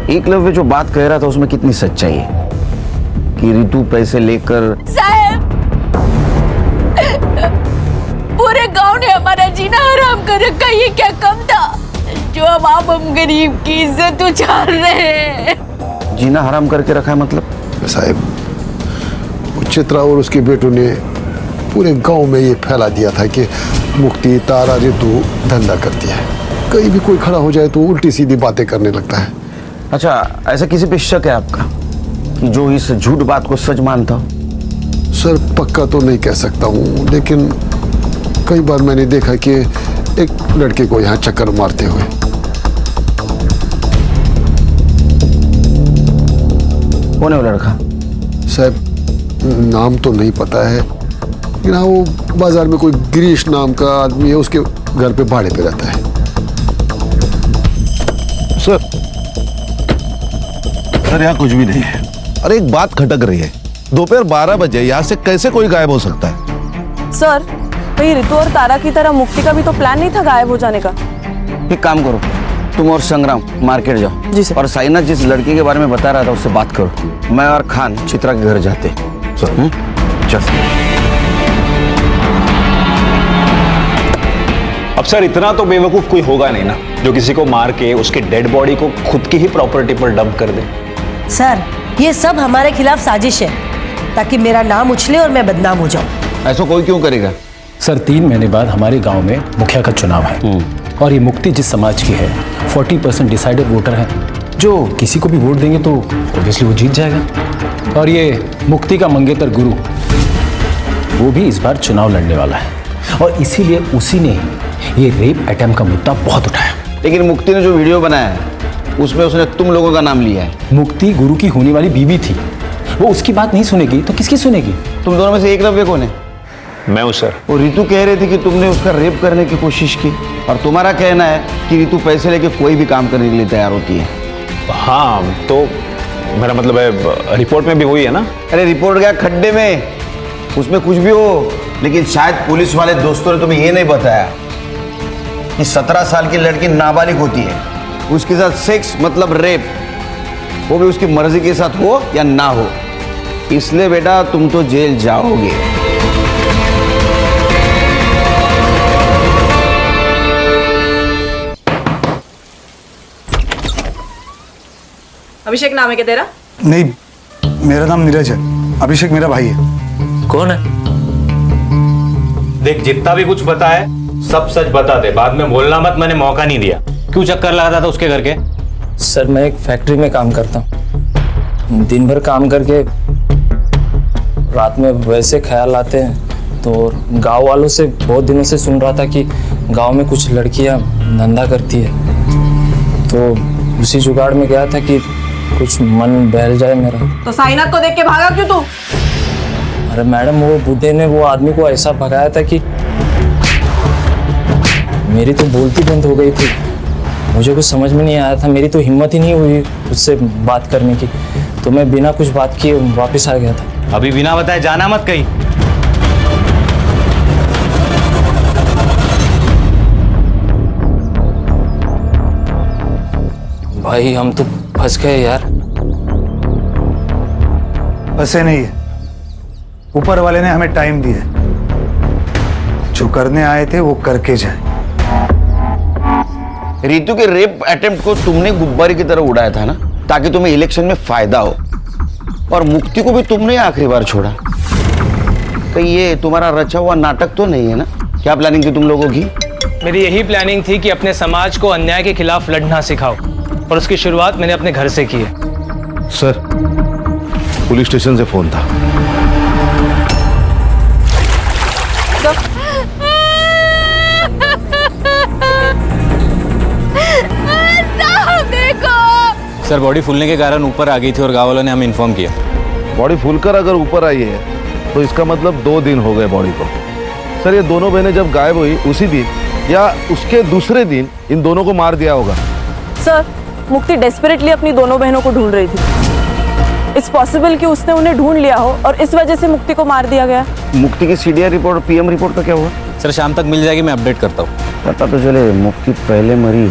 एकलव्य जो बात कह रहा था उसमें कितनी सच्चाई है कि रितु पैसे लेकर? साहब, पूरे गांव ने हमारा जीना हराम कर रखा, ये क्या कम था जो अब आप हम गरीब की इज्जत उछाल रहे हैं? जीना हराम करके रखा है मतलब? साहब, चित्रा और उसके बेटों ने पूरे गांव में ये फैला दिया था कि मुक्ति, तारा, रितु धंधा करती है। कहीं भी कोई खड़ा हो जाए तो उल्टी सीधी बातें करने लगता है। अच्छा, ऐसा किसी पे शक है आपका कि जो इस झूठ बात को सच मानता हो? सर पक्का तो नहीं कह सकता हूँ, लेकिन कई बार मैंने देखा कि एक लड़के को यहाँ चक्कर मारते हुए। कौन है वो लड़का? साहब नाम तो नहीं पता है, लेकिन हाँ वो बाजार में कोई गिरीश नाम का आदमी है, उसके घर पे भाड़े पे रहता है। सर यहाँ कुछ भी नहीं है। अरे एक बात खटक रही है, दोपहर 12 बजे यहाँ से कैसे कोई गायब हो सकता है? सर, कहीं रितु और तारा की तरह मुक्ति का भी तो प्लान नहीं था गायब हो जाने का? एक काम करो, तुम और संग्राम मार्केट जाओ। जी सर। और साईनाथ जिस लड़के के बारे में बता रहा था उससे बात करो। मैं और खान चित्रा के घर जाते। चल। अब सर इतना तो बेवकूफ कोई होगा नहीं ना जो किसी को मार के उसके डेड बॉडी को खुद की ही प्रॉपर्टी पर डंप कर दे। सर ये सब हमारे खिलाफ साजिश है ताकि मेरा नाम उछले और मैं बदनाम हो जाऊं। ऐसा कोई क्यों करेगा? सर 3 महीने बाद हमारे गांव में मुखिया का चुनाव है और ये मुक्ति जिस समाज की है 40% डिसाइडेड वोटर है, जो किसी को भी वोट देंगे तो ऑब्वियसली वो जीत जाएगा। और ये मुक्ति का मंगेतर गुरु वो भी इस बार चुनाव लड़ने वाला है और इसीलिए उसी ने ये रेप अटेम्प्ट का मुद्दा बहुत उठाया। लेकिन मुक्ति ने जो वीडियो बनाया है उसमें उसने तुम लोगों का नाम लिया है। मुक्ति गुरु की होने वाली बीवी थी, वो उसकी बात नहीं सुनेगी तो किसकी सुनेगी? तुम दोनों में से एकलव्य कौन है? मैं हूं सर। वो रितु कह रही थी कि तुमने उसका रेप करने की कोशिश की और तुम्हारा कहना है कि रितु पैसे लेके कोई भी काम करने के लिए तैयार होती है। हाँ तो मेरा मतलब है रिपोर्ट में भी हुई है ना। अरे रिपोर्ट गया खड्डे में, उसमें कुछ भी हो, लेकिन शायद पुलिस वाले दोस्तों ने तुम्हें ये नहीं बताया कि 17 साल की लड़की नाबालिग होती है, उसके साथ सेक्स मतलब रेप, वो भी उसकी मर्जी के साथ हो या ना हो। इसलिए बेटा तुम तो जेल जाओगे। अभिषेक नाम है क्या तेरा? नहीं, मेरा नाम नीरज है, अभिषेक मेरा भाई है। कौन है? देख जितना भी कुछ पता है सब सच बता दे, बाद में बोलना मत, मैंने मौका नहीं दिया। क्यों चक्कर लगाता था उसके घर के? सर मैं एक फैक्ट्री में काम करता हूँ, दिन भर काम करके रात में वैसे ख्याल आते हैं, तो गांव वालों से बहुत दिनों से सुन रहा था कि गांव में कुछ लड़कियां धंधा करती है, तो उसी जुगाड़ में गया था कि कुछ मन बहल जाए मेरा। तो साइनाथ को देख के भागा क्यों तू? अरे मैडम वो बुढ़े ने वो आदमी को ऐसा भगाया था कि मेरी तो बोलती बंद हो गई थी, मुझे कुछ समझ में नहीं आया था, मेरी तो हिम्मत ही नहीं हुई उससे बात करने की, तो मैं बिना कुछ बात किए वापस आ गया था। अभी बिना बताए जाना मत कहीं। भाई हम तो फंस गए यार। फंसे नहीं है, ऊपर वाले ने हमें टाइम दिया, जो करने आए थे वो करके जाए। रितु के रेप अटेम्प्ट को तुमने गुब्बारे की तरह उड़ाया था ना, ताकि तुम्हें इलेक्शन में फायदा हो, और मुक्ति को भी तुमने आखिरी बार छोड़ा। कहीं ये तुम्हारा रचा हुआ नाटक तो नहीं है ना? क्या प्लानिंग थी तुम लोगों की? मेरी यही प्लानिंग थी कि अपने समाज को अन्याय के खिलाफ लड़ना सिखाओ, और उसकी शुरुआत मैंने अपने घर से की है। सर पुलिस स्टेशन से फोन था। सर बॉडी फूलने के कारण ऊपर आ गई थी और गाँव वालों ने हमें इन्फॉर्म किया। बॉडी फूलकर अगर ऊपर आई है तो इसका मतलब 2 दिन हो गए बॉडी को। सर ये दोनों बहनें जब गायब हुई उसी दिन या उसके दूसरे दिन इन दोनों को मार दिया होगा। सर मुक्ति डेस्परेटली अपनी दोनों बहनों को ढूंढ रही थी। इट्स पॉसिबल कि उसने उन्हें ढूंढ लिया हो और इस वजह से मुक्ति को मार दिया गया। मुक्ति की सीडीआर रिपोर्ट और पीएम रिपोर्ट का क्या हुआ? सर शाम तक मिल जाएगी, मैं अपडेट करता हूँ। पता तो चले मुक्ति पहले मरी,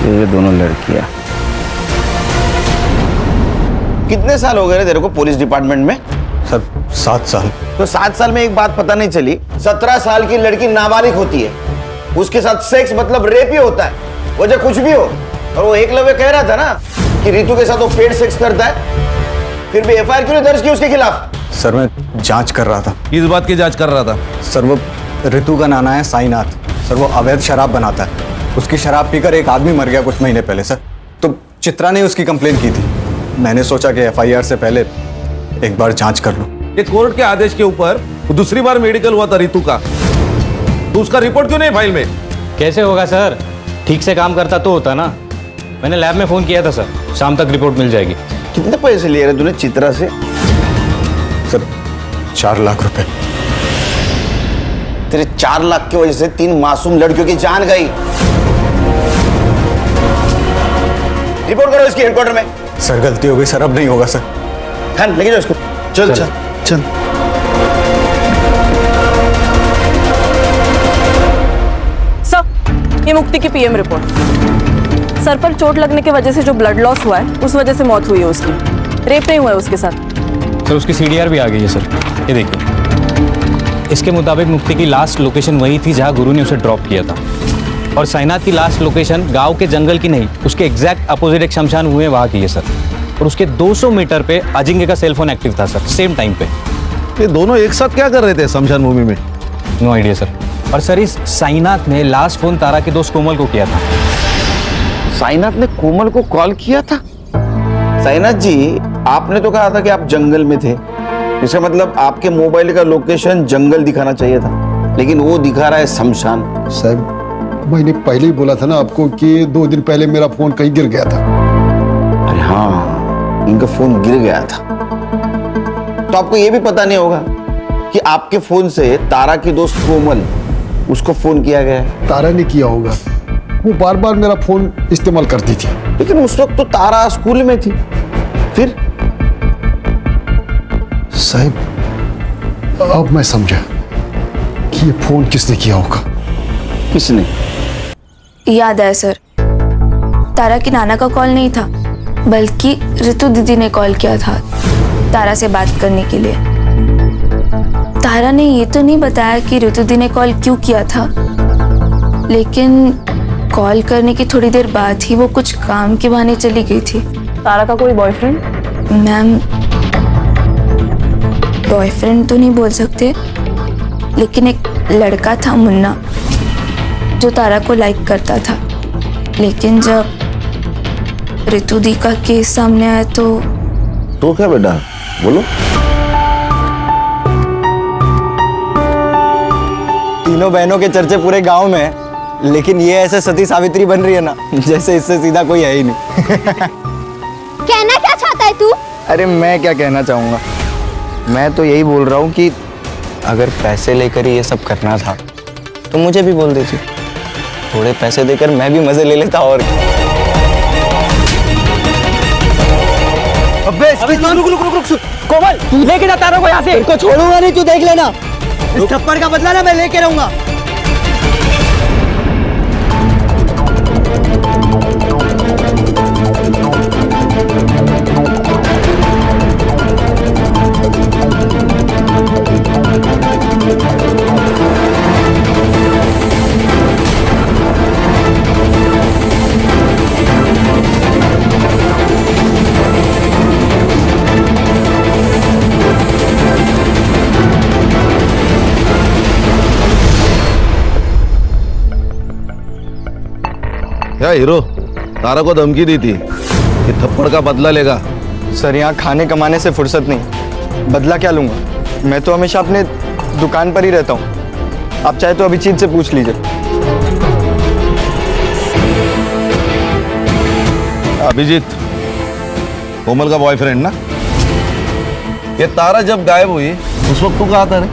ये दोनों लड़कियां। कितने साल हो गए रे तेरे को पुलिस डिपार्टमेंट में? सर 7 साल। तो 7 साल में एक बात पता नहीं चली, 17 साल की लड़की नाबालिग होती है, उसके साथ सेक्स मतलब रेप ही होता है, वजह कुछ भी हो। और वो एकलव्य कह रहा था ना कि रितु के साथ वो पेड सेक्स करता है, फिर भी एफआईआर क्यों नहीं दर्ज की उसके खिलाफ? सर मैं जांच कर रहा था। किस बात की जांच कर रहा था? सर वो रितु का नाना है साईनाथ, सर वो अवैध शराब बनाता है, उसकी शराब पीकर एक आदमी मर गया कुछ महीने पहले सर, तो चित्रा ने उसकी कंप्लेन की थी, मैंने सोचा कि एफआईआर से पहले एक बार जांच कर लूं। ये कोर्ट के आदेश के ऊपर दूसरी बार मेडिकल हुआ था रितु का, तो उसका रिपोर्ट क्यों नहीं फाइल में? कैसे होगा सर, ठीक से काम करता तो होता ना। मैंने लैब में फोन किया था सर, शाम तक रिपोर्ट मिल जाएगी। कितने पैसे लिए रहे तूने चित्रा से? सर 4 लाख रुपए। तेरे 4 लाख की वजह से 3 मासूम लड़कियों की जान गई। रिपोर्ट करो इसकी हेडक्वार्टर में। सर गलती हो गई सर, अब नहीं होगा सर। हाँ लेके जाओ इसको। चल चल चल। सर ये मुक्ति की पीएम रिपोर्ट। सर पर चोट लगने की वजह से जो ब्लड लॉस हुआ है उस वजह से मौत हुई है उसकी, रेप नहीं हुआ है उसके साथ। सर उसकी सीडीआर भी आ गई है सर, ये देखिए। इसके मुताबिक मुक्ति की लास्ट लोकेशन वही थी जहां गुरु ने उसे ड्रॉप किया था, और साईनाथ की लास्ट लोकेशन गांव के जंगल की नहीं, उसके एग्जैक्ट अपोजिट एक शमशान हुए वहां की है सर, और उसके 200 मीटर पे अजिंक्य का सेलफोन एक्टिव था सर, सेम टाइम पे। ये दोनों एक साथ क्या कर रहे थे शमशान भूमि में? No idea sir. और सर इस साईनाथ ने लास्ट फोन तारा के दोस्त कोमल को किया था। साईनाथ ने कोमल को कॉल किया था? साईनाथ जी आपने तो कहा था कि आप जंगल में थे, इसका मतलब आपके मोबाइल का लोकेशन जंगल दिखाना चाहिए था, लेकिन वो दिखा रहा है शमशान। साहब मैंने पहले ही बोला था ना आपको कि 2 दिन पहले मेरा फोन कहीं गिर गया था। अरे हाँ इनका फोन गिर गया था, तो आपको ये भी पता नहीं होगा कि आपके फोन से तारा की दोस्त कोमल उसको फोन किया गया है। तारा ने किया होगा, वो बार बार मेरा फोन इस्तेमाल करती थी। लेकिन उस वक्त तो तारा स्कूल में थी। फिर साहब अब मैं समझा कि ये फोन किसने किया होगा। किसने? याद है सर, तारा की नाना का कॉल नहीं था, बल्कि ऋतु दीदी ने कॉल किया था तारा से बात करने के लिए। तारा ने ये तो नहीं बताया कि ऋतु दी ने कॉल क्यों किया था, लेकिन कॉल करने की थोड़ी देर बाद ही वो कुछ काम के बहाने चली गई थी। तारा का कोई बॉयफ्रेंड? मैम, बॉयफ्रेंड तो नहीं बोल सकते, लेकिन एक लड़का था मुन्ना जो तारा को लाइक करता था। लेकिन जब ऋतु दी का केस सामने आया तो क्या बेटा, बोलो। तीनों बहनों के चर्चे पूरे गांव में है, लेकिन ये ऐसे सती सावित्री बन रही है ना, जैसे इससे सीधा कोई है ही नहीं। कहना क्या चाहता है तू? अरे मैं क्या कहना चाहूंगा, मैं तो यही बोल रहा हूँ कि अगर पैसे लेकर ही ये सब करना था तो मुझे भी बोल देती, थोड़े पैसे देकर मैं भी मजे ले लेता। और अबे रुक कोमल, लेके जा तारा को यहाँ से। इनको छोड़ूंगा नहीं, तू देख लेना। इस थप्पड़ का बदला ना मैं लेके रहूंगा। क्या हीरो तारा को धमकी दी थी कि थप्पड़ का बदला लेगा? सर, यहाँ खाने कमाने से फुर्सत नहीं, बदला क्या लूंगा? मैं तो हमेशा अपने दुकान पर ही रहता हूँ। आप चाहे तो अभिजीत से पूछ लीजिए। अभिजीत कोमल का बॉयफ्रेंड ना? ये तारा जब गायब हुई उस वक्त तू कहाँ था रे?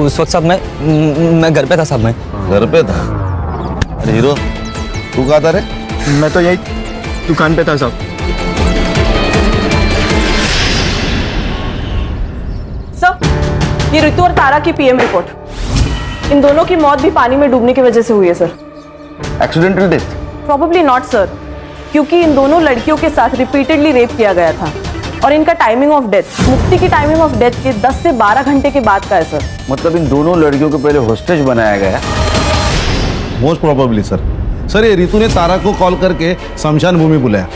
उस वक्त साहब मैं घर पे था साहब। मैं घर पे था? अरे हीरो तू कहाँ था रे? मैं तो यही दुकान पे था साहब। सर, ये ऋतु और तारा की पीएम रिपोर्ट। इन दोनों की मौत भी पानी में डूबने की वजह से हुई है sir. Accidental death? Probably not sir, क्योंकि इन दोनों लड़कियों के साथ रिपीटेडली रेप किया गया था और इनका टाइमिंग ऑफ डेथ मुक्ति की टाइमिंग ऑफ डेथ के 10 से 12 घंटे के बाद का है सर। मतलब इन दोनों लड़कियों को पहले होस्टेज बनाया गया? Most probably sir. सर, ये रितु ने तारा को कॉल करके शमशान भूमि बुलाया।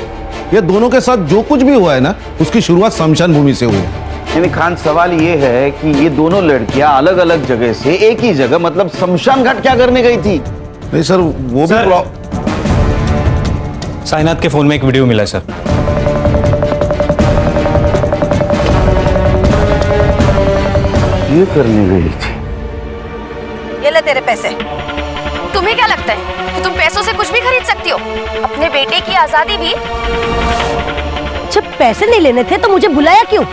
ये दोनों के साथ जो कुछ भी हुआ है ना, उसकी शुरुआत शमशान भूमि से हुई है। यानी खान, सवाल ये है कि ये दोनों लड़कियां अलग अलग जगह से एक ही जगह, मतलब शमशान घाट क्या करने गई थी? नहीं सर, वो भी साइनाथ के फोन में एक वीडियो मिला सर। ये करने गई थी। ये ले तेरे पैसे। तुम्हें क्या लगता है कि तुम पैसों से कुछ भी खरीद सकती हो? अपने बेटे की आजादी भी। जब पैसे नहीं लेने थे तो मुझे बुलाया क्यों?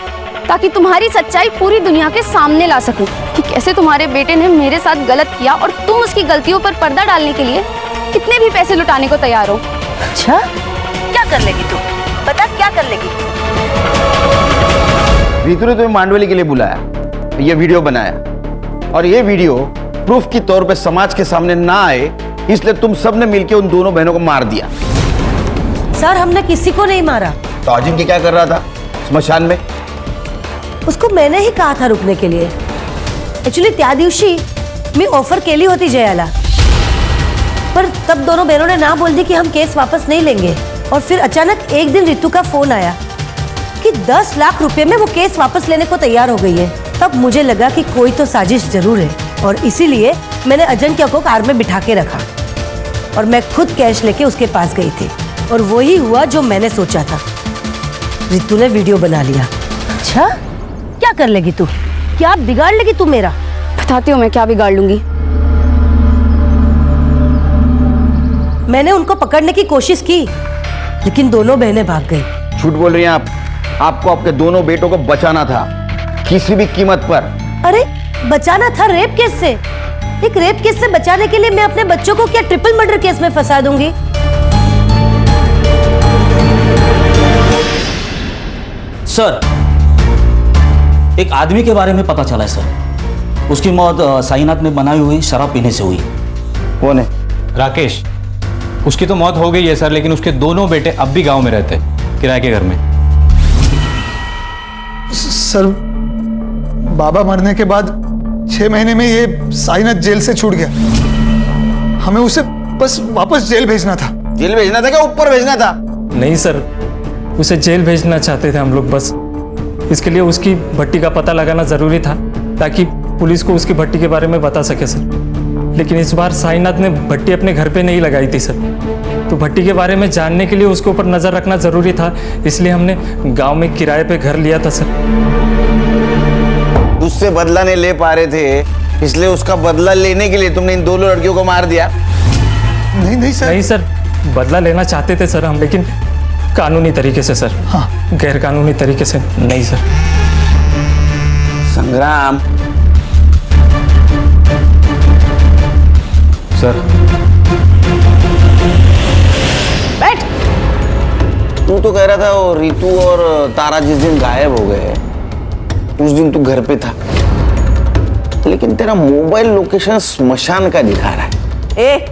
ताकि तुम्हारी सच्चाई पूरी दुनिया के सामने ला सकूं कि कैसे तुम्हारे बेटे ने मेरे साथ गलत किया और तुम उसकी गलतियों पर पर्दा डालने के लिए कितने भी पैसे लुटाने को तैयार हो। अच्छा, क्या कर लेगी तू? बता, क्या कर लेगी? रितु ने तुम्हें मांडवली के लिए बुलाया, ये वीडियो बनाया, और ये वीडियो प्रूफ के तौर पे समाज के सामने ना आए, इसलिए तुम सबने मिलकर उन दोनों बहनों को मार दिया। सर, हमने किसी को नहीं मारा। तो अजिंक्य क्या कर रहा था स्मशान में? उसको मैंने ही कहा था रुकने के लिए। एक्चुअली त्या दिवशी मी ऑफर केली होती जयाला, पर तब दोनों बहनों ने ना बोल दी कि हम केस वापस नहीं लेंगे। और फिर अचानक एक दिन रितु का फोन आया कि 10 लाख रुपए में वो केस वापस लेने को तैयार हो गई है। तब मुझे लगा कि कोई तो साजिश जरूर है, और इसीलिए मैंने अजिंक्य को कार में बिठा के रखा और मैं खुद कैश लेके उसके पास गई थी। और वही हुआ जो मैंने सोचा था। रितु ने वीडियो बना लिया। अच्छा, क्या कर लेगी तू? क्या बिगाड़ लेगी तू मेरा? बताती हूँ मैं क्या बिगाड़ लूंगी। मैंने उनको पकड़ने की कोशिश की, लेकिन दोनों बहनें भाग गई। झूठ बोल रही हैं आप। आपको आपके दोनों बेटों को बचाना था, किसी भी कीमत पर। अरे, बचाना था रेप केस से, एक रेप केस से बचाने के लिए मैं अपने बच्चों को क्या ट्रिपल मर्डर केस में फंसा दूंगी? सर, एक आदमी के बारे में पता चला है सर। उसकी मौत साईनाथ ने बनाई हुई शराब पीने से हुई। कौन है? राकेश। उसकी तो मौत हो गई है सर, लेकिन उसके दोनों बेटे अब भी गांव में रहते हैं, किराए के घर में। सर, बाबा मरने के बाद 6 महीने में ये साईनाथ जेल से छूट गया। हमें उसे बस वापस जेल भेजना था। जेल भेजना था क्या ऊपर भेजना था? नहीं सर, उसे जेल भेजना चाहते थे हम लोग बस। इसके लिए उसकी भट्टी का पता लगाना जरूरी था ताकि पुलिस को उसकी भट्टी के बारे में बता सके सर। लेकिन इस बार साईनाथ ने भट्टी अपने घर पे नहीं लगाई थी सर, तो भट्टी के बारे में जानने के लिए उसके ऊपर नजर रखना जरूरी था, इसलिए हमने गांव में किराए पे घर लिया था सर। उससे बदला नहीं ले पा रहे थे, इसलिए उसका बदला लेने के लिए तुमने इन दोनों लड़कियों को मार दिया? नहीं सर। नहीं सर, बदला लेना चाहते थे सर हम, लेकिन कानूनी तरीके से सर। हाँ, गैर कानूनी तरीके से नहीं सर। संग्राम सर, बैठ। तू तो कह रहा था वो रितु और तारा जिस दिन गायब हो गए उस दिन तू घर पे था, लेकिन तेरा मोबाइल लोकेशन स्मशान का दिखा रहा है। ए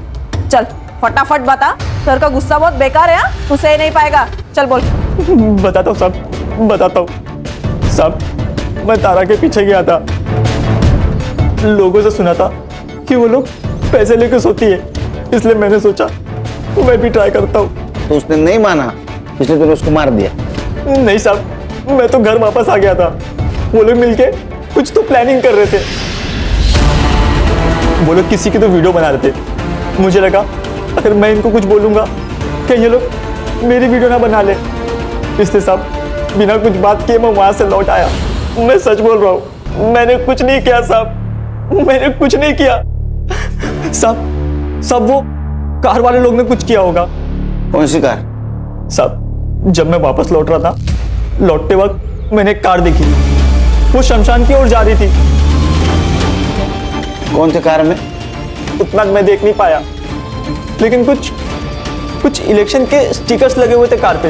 चल फटाफट बता, सर का गुस्सा बहुत बेकार है। तू सह नहीं पाएगा, चल बोल। बताता हूँ साहब, बताता हूँ साहब। मैं तारा के पीछे गया था, लोगों से सुना था कि वो लोग पैसे लेकर सोती है, इसलिए मैंने सोचा मैं भी ट्राई करता हूँ। तो उसने नहीं माना, इसलिए तूने उसको मार दिया? नहीं साहब, मैं तो घर वापस आ गया था। वो लोग मिलके कुछ तो प्लानिंग कर रहे थे। वो लोग किसी की तो वीडियो बना रहे थे। मुझे लगा अगर मैं इनको कुछ बोलूंगा कि ये लोग मेरी वीडियो ना बना ले, इसलिए साहब बिना कुछ बात किए मैं वहां से लौट आया। मैं सच बोल रहा हूँ, मैंने कुछ नहीं किया साहब, मैंने कुछ नहीं किया साहब। वो कार वाले लोग ने कुछ किया होगा। कौन सी कार? साहब, जब मैं वापस लौट रहा था, लौटते वक्त मैंने एक कार देखी, वो शमशान की ओर जा रही थी। कौन सी कार में? उतना मैं देख नहीं पाया, लेकिन कुछ इलेक्शन के स्टिकर्स लगे हुए थे कार पे।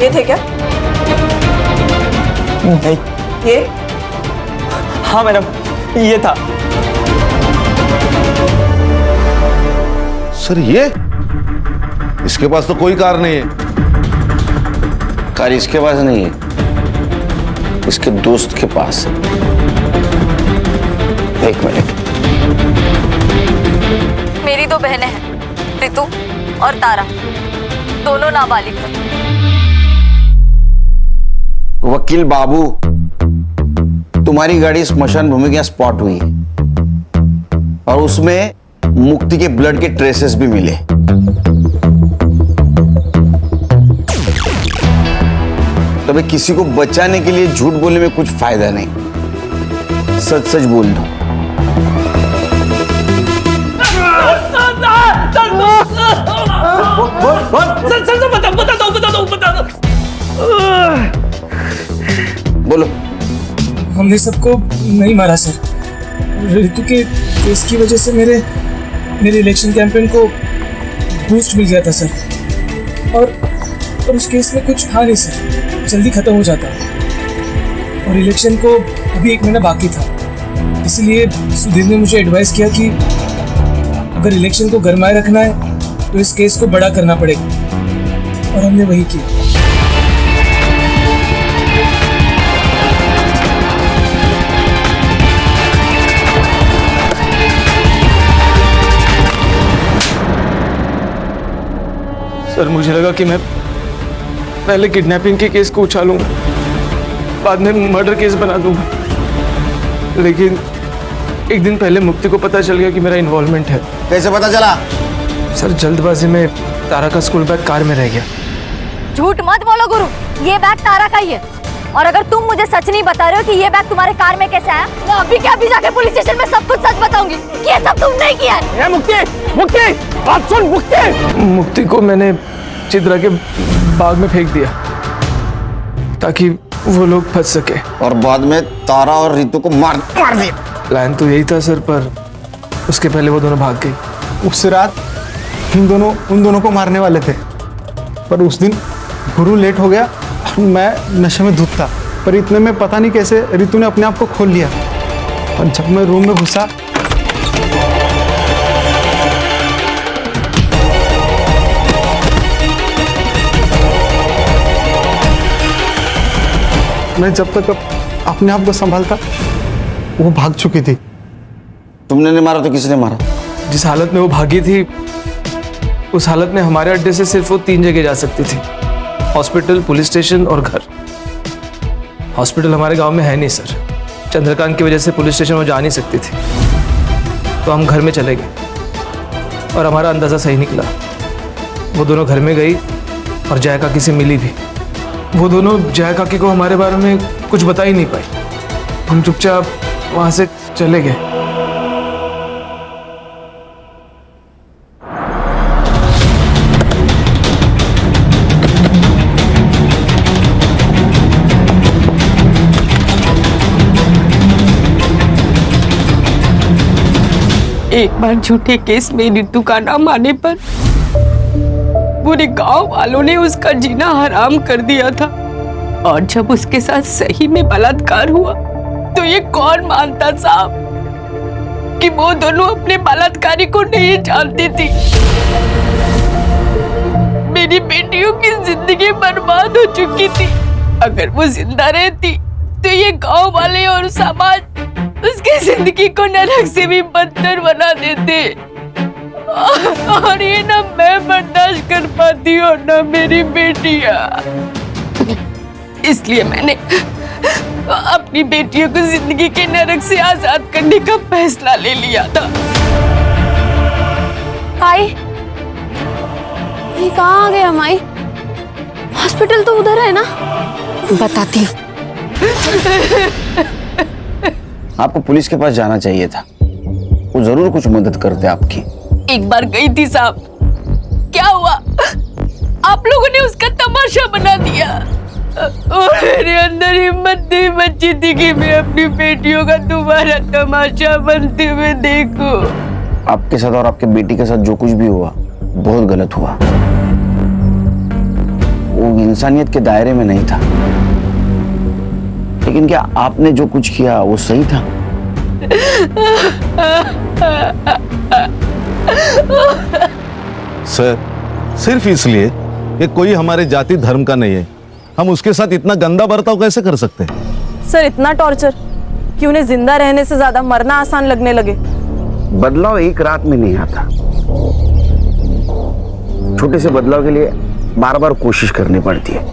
ये थे क्या? नहीं। ये? हाँ मैडम, ये था। सर ये इसके पास तो कोई कार नहीं है। कार इसके पास नहीं है, इसके दोस्त के पास है। एक मिनट। मेरी 2 बहनें हैं, रितु और तारा, दोनों नाबालिग हैं। वकील बाबू, तुम्हारी गाड़ी स्मशान भूमि के स्पॉट हुई और उसमें मुक्ति के ब्लड के ट्रेसेस भी मिले। तभी किसी को बचाने के लिए झूठ बोलने में कुछ फायदा नहीं, सच सच बोल दो। बोलो। हमने सबको नहीं मारा सर। रितु के केस की वजह से मेरे इलेक्शन कैंपेन को बूस्ट मिल गया था सर, और उस केस में कुछ था नहीं सर, जल्दी खत्म हो जाता, और इलेक्शन को अभी 1 महीना बाकी था। इसलिए सुधीर ने मुझे एडवाइस किया कि अगर इलेक्शन को गरमाए रखना है तो इस केस को बड़ा करना पड़ेगा, और हमने वही किया। सर, मुझे लगा कि मैं पहले किडनैपिंग के केस को उछालूंगा, बाद में मर्डर केस बना दूंगा, लेकिन एक दिन पहले मुक्ति को पता चल गया कि मेरा इन्वॉल्वमेंट है। कैसे पता चला? सर, जल्दबाजी में तारा का स्कूल बैग कार में रह गया। झूठ मत बोलो गुरु, ये बैग तारा का ही है, और अगर तुम मुझे सच नहीं बता रहे हो कि ये बैग तुम्हारे कार में कैसे आया, मैं अभी के अभी जाके पुलिस स्टेशन में सब कुछ सच बताऊंगी कि ये सब तुमने किया है। मुक्ति, बात सुन। मुक्ति को मैंने चित्रा के बाग में फेंक दिया ताकि वो लोग फंस सके, और बाद में तारा और रितु को मार दिया। प्लान तो यही था सर, पर उसके पहले वो दोनों भाग गई। उस रात उन दोनों को मारने वाले थे, पर उस दिन गुरु लेट हो गया और मैं नशे में धुत था। पर इतने में पता नहीं कैसे रितु ने अपने आप को खोल लिया, और जब मैं रूम में घुसा मैं जब तक अपने आप को संभालता वो भाग चुकी थी। तुमने नहीं मारा तो किसने मारा? जिस हालत में वो भागी थी उस हालत में हमारे अड्डे से सिर्फ वो 3 जगह जा सकती थी, हॉस्पिटल, पुलिस स्टेशन और घर। हॉस्पिटल हमारे गांव में है नहीं सर, चंद्रकांत की वजह से पुलिस स्टेशन वो जा नहीं सकती थी, तो हम घर में चले गए और हमारा अंदाज़ा सही निकला। वो दोनों घर में गई और जया काकी से मिली भी। वो दोनों जया काकी को हमारे बारे में कुछ बता ही नहीं पाई। हम चुपचाप वहाँ से चले गए। एक बार झूठे केस में रितु का नाम आने पर पूरे गांव वालों ने उसका जीना हराम कर दिया था, और जब उसके साथ सही में बलात्कार हुआ तो ये कौन मानता साहब कि वो दोनों अपने बलात्कारी को नहीं जानती थी। मेरी बेटियों की जिंदगी बर्बाद हो चुकी थी। अगर वो जिंदा रहती तो ये गांव वाले और समाज उसकी जिंदगी को नरक से भी बदतर बना देते, और ये ना मैं बर्दाश्त कर पाती हूँ ना मेरी बेटियां। इसलिए मैंने अपनी बेटियों को जिंदगी के नरक से आजाद करने का फैसला ले लिया था। माई, ये कहाँ आ गया माई? हॉस्पिटल तो उधर है ना? बताती हूँ। आपको पुलिस के पास जाना चाहिए था, वो जरूर कुछ मदद करते आपकी। एक बार गई थी साहब, क्या हुआ? आप लोगों ने उसका तमाशा बना दिया, और मेरे अंदर हिम्मत नहीं बची थी कि मैं अपनी बेटियों का दोबारा तमाशा बनते हुए देखूं। आपके साथ और आपके बेटी के साथ जो कुछ भी हुआ बहुत गलत हुआ। वो इंसानियत के दायरे में नहीं था, लेकिन क्या आपने जो कुछ किया वो सही था? सर, सिर्फ इसलिए कि कोई हमारे जाति धर्म का नहीं है, हम उसके साथ इतना गंदा बर्ताव कैसे कर सकते हैं? सर, इतना टॉर्चर कि उन्हें जिंदा रहने से ज्यादा मरना आसान लगने लगे। बदलाव एक रात में नहीं आता, छोटे से बदलाव के लिए बार बार कोशिश करनी पड़ती है।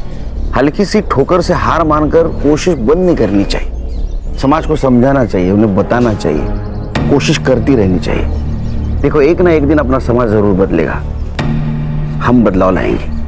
हल्की सी ठोकर से हार मानकर कोशिश बंद नहीं करनी चाहिए। समाज को समझाना चाहिए, उन्हें बताना चाहिए, कोशिश करती रहनी चाहिए। देखो, एक ना एक दिन अपना समाज जरूर बदलेगा, हम बदलाव लाएंगे।